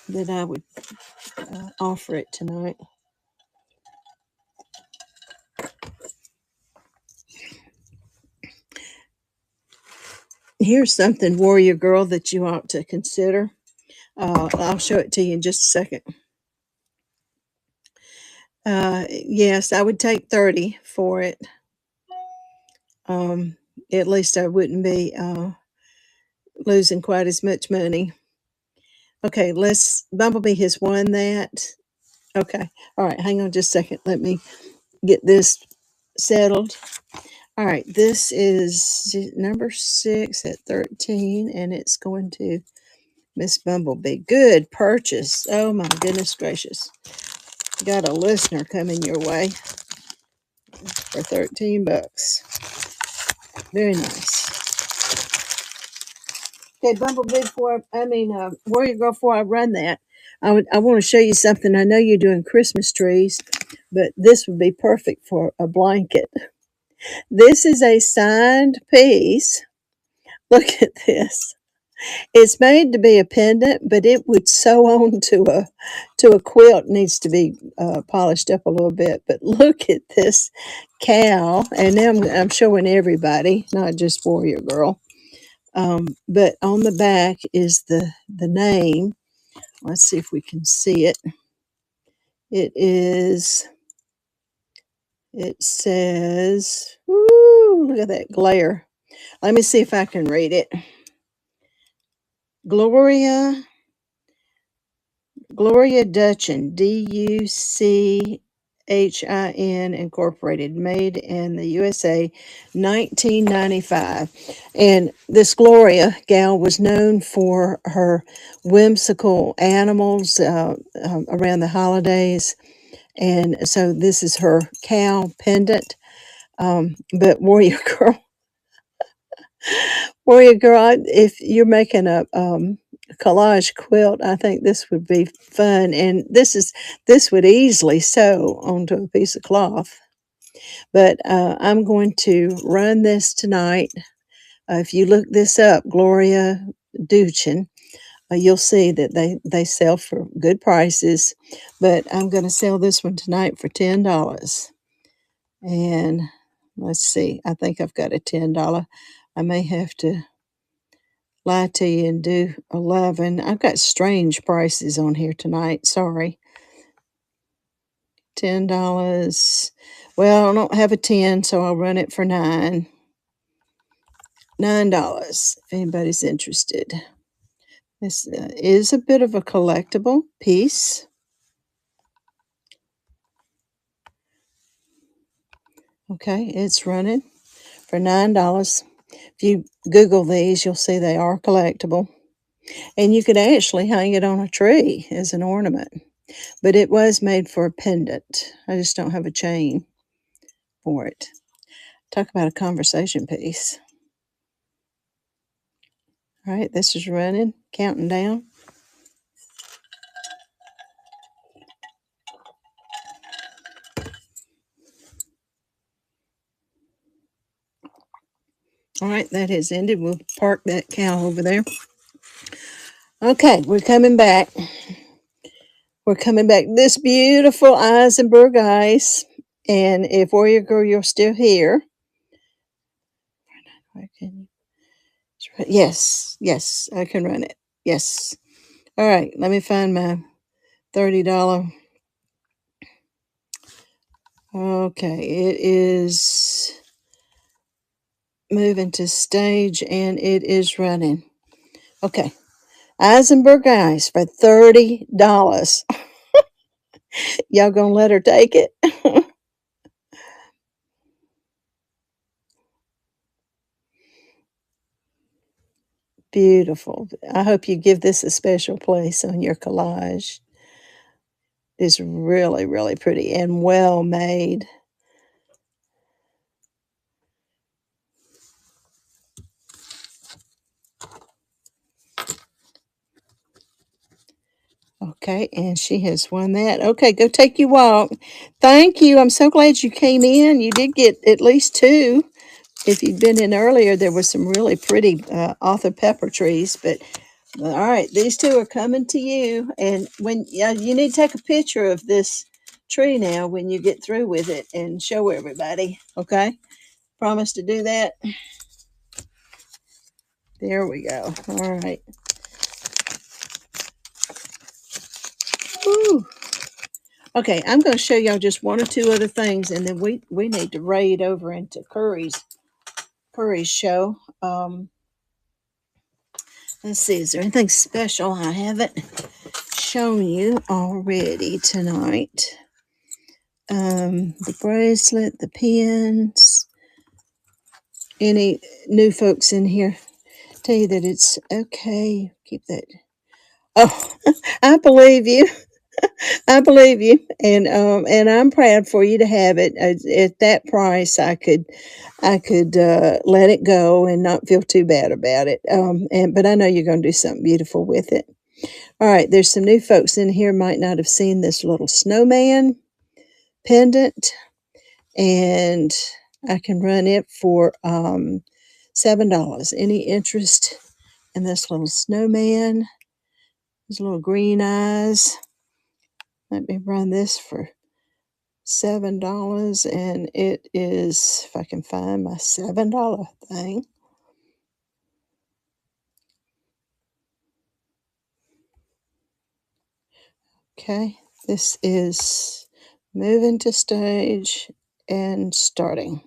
that I would offer it tonight. Here's something, Warrior Girl, that you ought to consider. I'll show it to you in just a second. Yes, I would take 30 for it. At least I wouldn't be losing quite as much money. Okay, Bumblebee has won that. Okay, all right, hang on just a second. Let me get this settled. All right, this is number 6 at 13, and it's going to Miss Bumblebee. Good purchase. Oh my goodness gracious. Got a listener coming your way for 13 bucks. Very nice. Okay, Bumblebee, Warrior Girl, before I run that, I want to show you something. I know you're doing Christmas trees, but this would be perfect for a blanket. This is a signed piece. Look at this. It's made to be a pendant, but it would sew on to a quilt. Needs to be polished up a little bit. But look at this cow, and now I'm showing everybody, not just Warrior Girl. But on the back is the name. Let's see if we can see it. It is. It says. Ooh, look at that glare. Let me see if I can read it. Gloria Duchin, Duchin Incorporated, made in the USA, 1995. And this Gloria gal was known for her whimsical animals around the holidays. And so this is her cow pendant. But Warrior Girl, if you're making a collage quilt, I think this would be fun, and this would easily sew onto a piece of cloth. But I'm going to run this tonight. If you look this up, Gloria Duchin, you'll see that they sell for good prices. But I'm going to sell this one tonight for $10. And let's see, I think I've got a $10. I may have to lie to you and do 11. I've got strange prices on here tonight. Sorry. $10. Well, I don't have a 10, so I'll run it for 9. $9 if anybody's interested. This is a bit of a collectible piece. Okay, it's running for $9. If you Google these, you'll see they are collectible. And you could actually hang it on a tree as an ornament. But it was made for a pendant. I just don't have a chain for it. Talk about a conversation piece. All right, this is running, counting down. All right, that has ended. We'll park that cow over there. Okay, we're coming back. We're coming back. This beautiful Eisenberg ice. And if Warrior Girl, you're still here. Yes, yes, I can run it. Yes. All right, let me find my $30. Okay, it is moving to stage and it is running. Okay, Eisenberg ice for $30. Y'all gonna let her take it? Beautiful. I hope you give this a special place on your collage. It's really, really pretty and well made. Okay, and she has won that. Okay, go take your walk. Thank you. I'm so glad you came in. You did get at least 2. If you'd been in earlier, there were some really pretty Arthur pepper trees. But all right, these 2 are coming to you. And when you need to take a picture of this tree now when you get through with it and show everybody. Okay, promise to do that. There we go. All right. Whew. Okay, I'm going to show y'all just 1 or 2 other things, and then we need to raid over into Curry's Curry show. Let's see, is there anything special I haven't shown you already tonight? The bracelet, the pins. Any new folks in here? Tell you that it's okay. Keep that. Oh, I believe you. I believe you, and I'm proud for you to have it at that price. I could let it go and not feel too bad about it. And but I know you're going to do something beautiful with it. All right, there's some new folks in here might not have seen this little snowman pendant, and I can run it for $7. Any interest in this little snowman? His little green eyes. Let me run this for $7, and it is, if I can find my $7 thing. Okay, this is moving to stage and starting.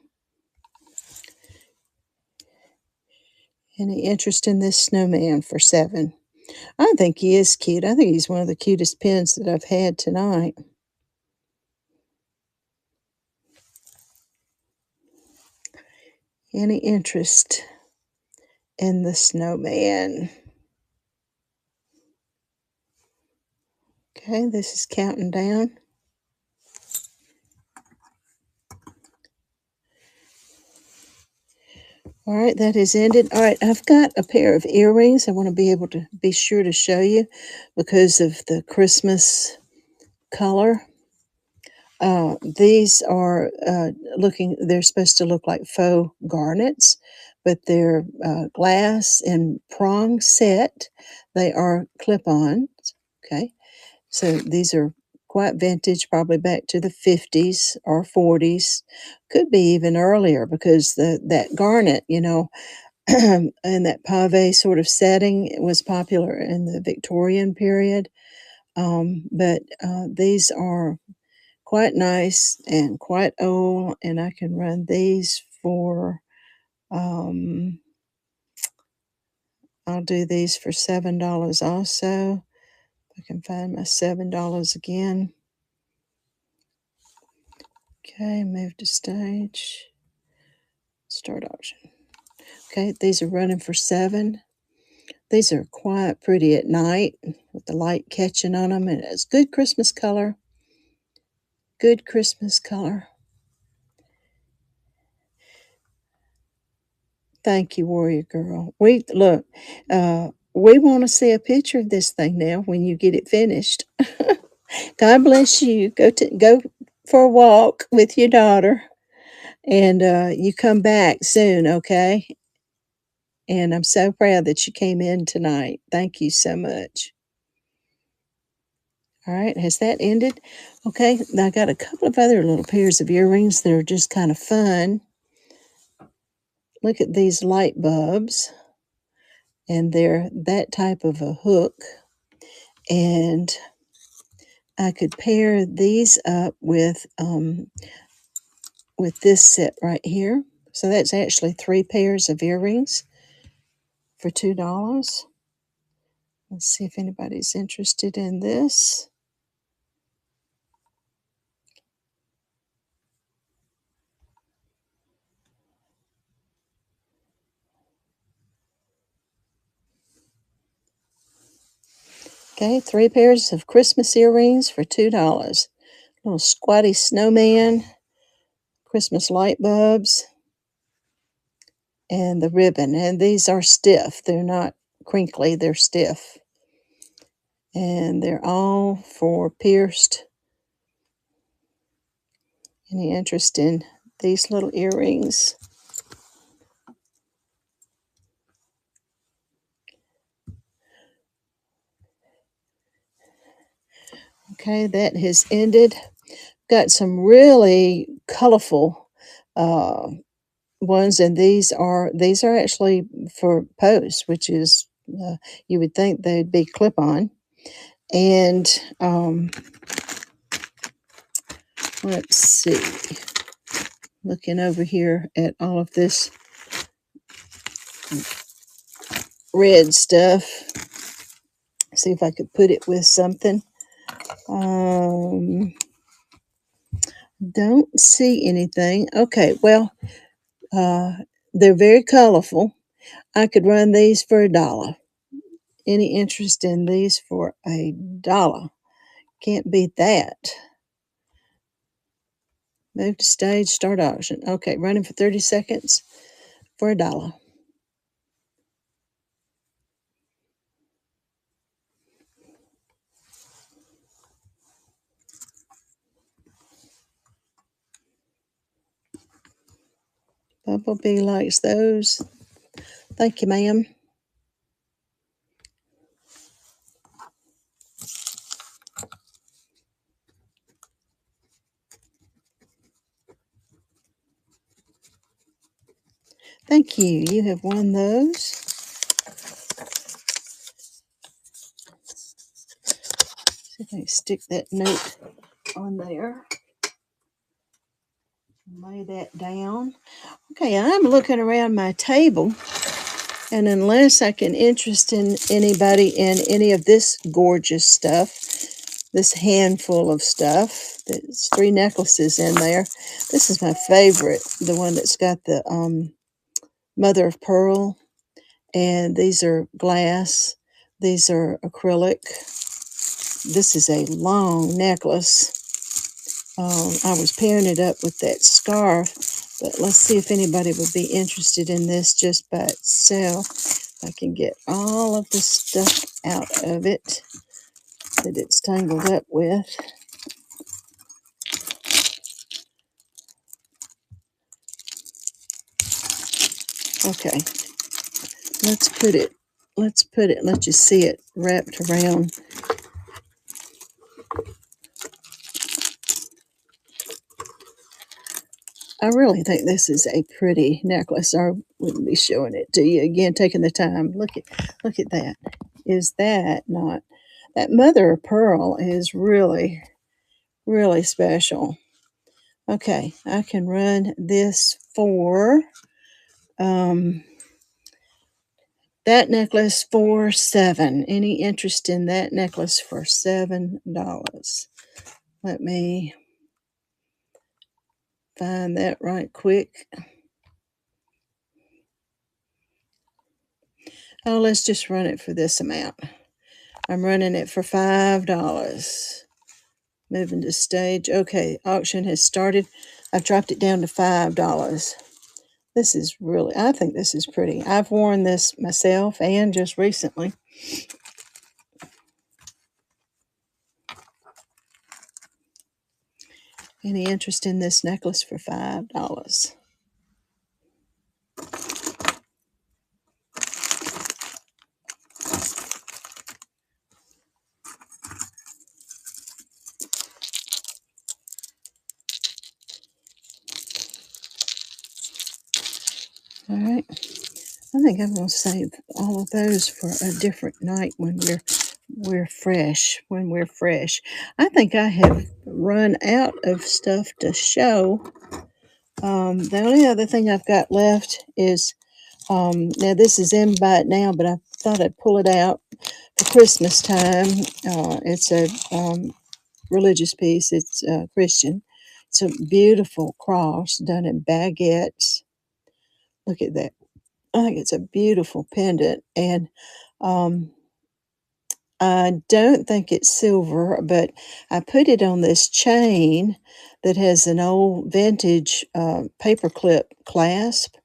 Any interest in this snowman for 7? I think he is cute. I think he's one of the cutest pins that I've had tonight. Any interest in the snowman? Okay, this is counting down. All right, that has ended. All right, I've got a pair of earrings I want to be able to be sure to show you because of the Christmas color. These are they're supposed to look like faux garnets, but they're glass and prong set. They are clip-ons. Okay, so these are quite vintage, probably back to the 50s or 40s. Could be even earlier because that garnet, and that pave sort of setting was popular in the Victorian period. But these are quite nice and quite old, and I can run these for, I'll do these for $7 also. I can find my $7 again. Okay, move to stage, start auction. Okay, these are running for 7. These are quite pretty at night with the light catching on them, and it's good Christmas color. Good Christmas color. Thank you, Warrior Girl. We look, we want to see a picture of this thing now when you get it finished. God bless you. Go for a walk with your daughter, and you come back soon, okay? And I'm so proud that you came in tonight. Thank you so much. All right, has that ended? Okay, I got a couple of other little pairs of earrings that are just kind of fun. Look at these light bulbs, and they're that type of a hook. And I could pair these up with this set right here. So that's actually 3 pairs of earrings for $2. Let's see if anybody's interested in this. Okay, 3 pairs of Christmas earrings for $2. Little squatty snowman, Christmas light bulbs, and the ribbon. And these are stiff. They're not crinkly, they're stiff. And they're all for pierced. Any interest in these little earrings? Okay, that has ended. Got some really colorful uh, ones, and these are actually for posts, which is you would think they'd be clip-on. And let's see, looking over here at all of this red stuff. See if I could put it with something. Don't see anything. Okay, well, they're very colorful. I could run these for $1. Any interest in these for $1? Can't beat that. Move to stage, start auction. Okay, running for 30 seconds for $1. Bumblebee likes those. Thank you, ma'am. Thank you. You have won those. See if I can stick that note on there. Lay that down. Okay, I'm looking around my table, and unless I can interest in anybody in any of this gorgeous stuff, this handful of stuff, there's 3 necklaces in there. This is my favorite, the one that's got the mother of pearl, and these are glass. These are acrylic. This is a long necklace. I was pairing it up with that scarf, but let's see if anybody would be interested in this just by itself. I can get all of the stuff out of it that it's tangled up with. Okay, let you see it wrapped around. I really think this is a pretty necklace. I wouldn't be showing it to you again, taking the time. Look at that. Is that not? That mother of pearl is really, really special. Okay, I can run this for that necklace for $7. Any interest in that necklace for $7? Let me find that right quick. Oh, let's just run it for this amount. I'm running it for $5. Moving to stage. Okay, auction has started. I've dropped it down to $5. This is really, I think this is pretty. I've worn this myself and just recently. Any interest in this necklace for $5? All right. I think I'm going to save all of those for a different night when we're fresh. When we're fresh, I think I have run out of stuff to show. The only other thing I've got left is now this is in by it now, but I thought I'd pull it out for Christmas time. It's a religious piece. It's Christian. It's a beautiful cross done in baguettes. Look at that. I think it's a beautiful pendant, and um, I don't think it's silver, but I put it on this chain that has an old vintage paperclip clasp,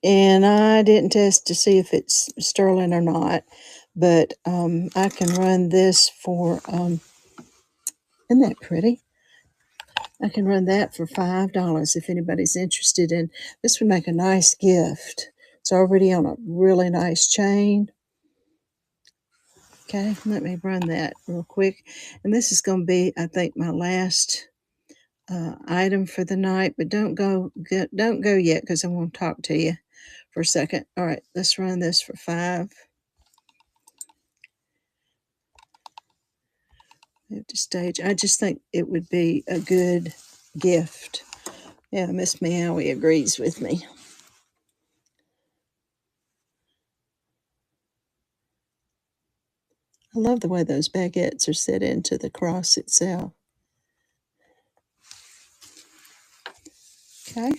and I didn't test to see if it's sterling or not, but I can run this for, isn't that pretty? I can run that for $5 if anybody's interested in. This would make a nice gift. It's already on a really nice chain. Okay, let me run that real quick. And this is going to be, I think, my last item for the night. But don't go yet because I want to talk to you for a second. All right, let's run this for $5. Move to stage. I just think it would be a good gift. Yeah, Miss Meowie agrees with me. I love the way those baguettes are set into the cross itself. Okay.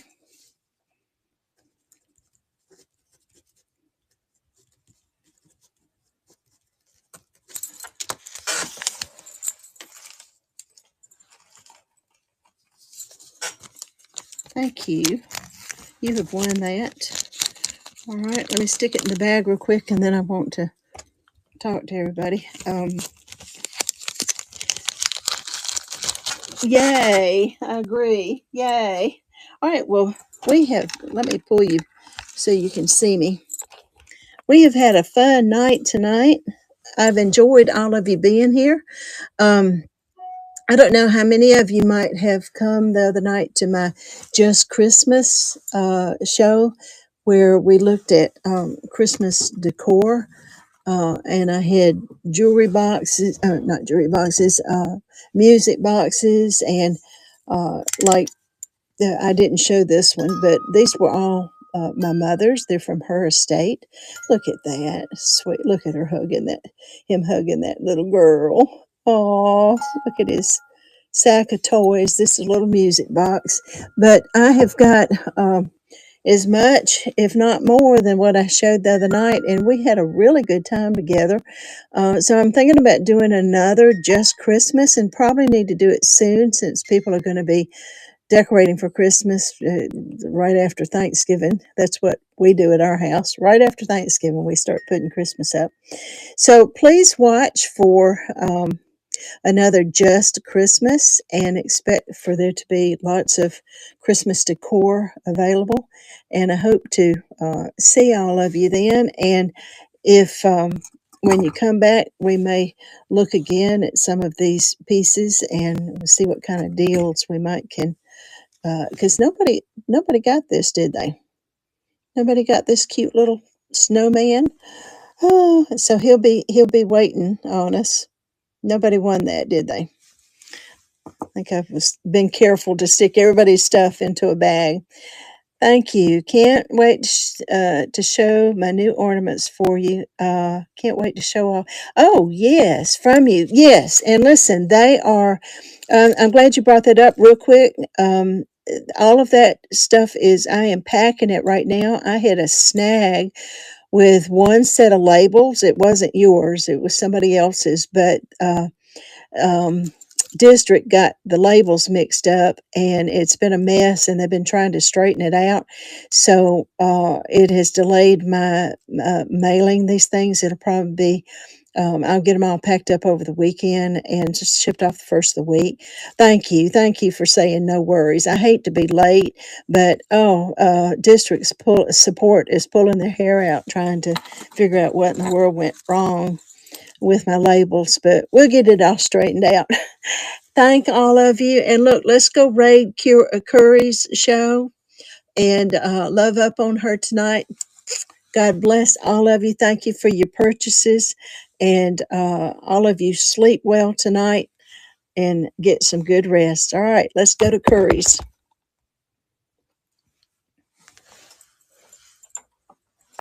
Thank you. You have won that. All right, let me stick it in the bag real quick and then I want to talk to everybody. Yay, I agree. Yay. All right, well, let me pull you so you can see me. We have had a fun night tonight. I've enjoyed all of you being here. Um, I don't know how many of you might have come the other night to my Just Christmas show where we looked at Christmas decor. And I had jewelry boxes, not jewelry boxes, music boxes, and like I didn't show this one, but these were all my mother's. They're from her estate. Look at that, sweet. Look at her hugging him hugging that little girl. Oh, look at his sack of toys. This is a little music box, but I have got as much, if not more, than what I showed the other night, and we had a really good time together. So I'm thinking about doing another Just Christmas, and probably need to do it soon since people are going to be decorating for Christmas right after Thanksgiving. That's what we do at our house. Right after Thanksgiving, we start putting Christmas up. So please watch for another Just Christmas and expect for there to be lots of Christmas decor available. And I hope to see all of you then. And if when you come back, we may look again at some of these pieces and see what kind of deals we might can. Because nobody got this, did they? Nobody got this cute little snowman. Oh, so he'll be waiting on us. Nobody won that, did they? I think I've been careful to stick everybody's stuff into a bag. Thank you. Can't wait to show my new ornaments for you. Can't wait to show off. Oh, yes, from you. Yes. And listen, they are, I'm glad you brought that up real quick. All of that stuff is, I am packing it right now. I had a snag with one set of labels. It wasn't yours, it was somebody else's, but um, district got the labels mixed up and it's been a mess and they've been trying to straighten it out. So it has delayed my mailing these things. It'll probably be I'll get them all packed up over the weekend and just shipped off the first of the week. Thank you. Thank you for saying no worries. I hate to be late, but district's support is pulling their hair out trying to figure out what in the world went wrong with my labels, but we'll get it all straightened out. Thank all of you. And look, let's go raid Curry's show and love up on her tonight. God bless all of you. Thank you for your purchases. And all of you sleep well tonight and get some good rest. All right, let's go to Curry's.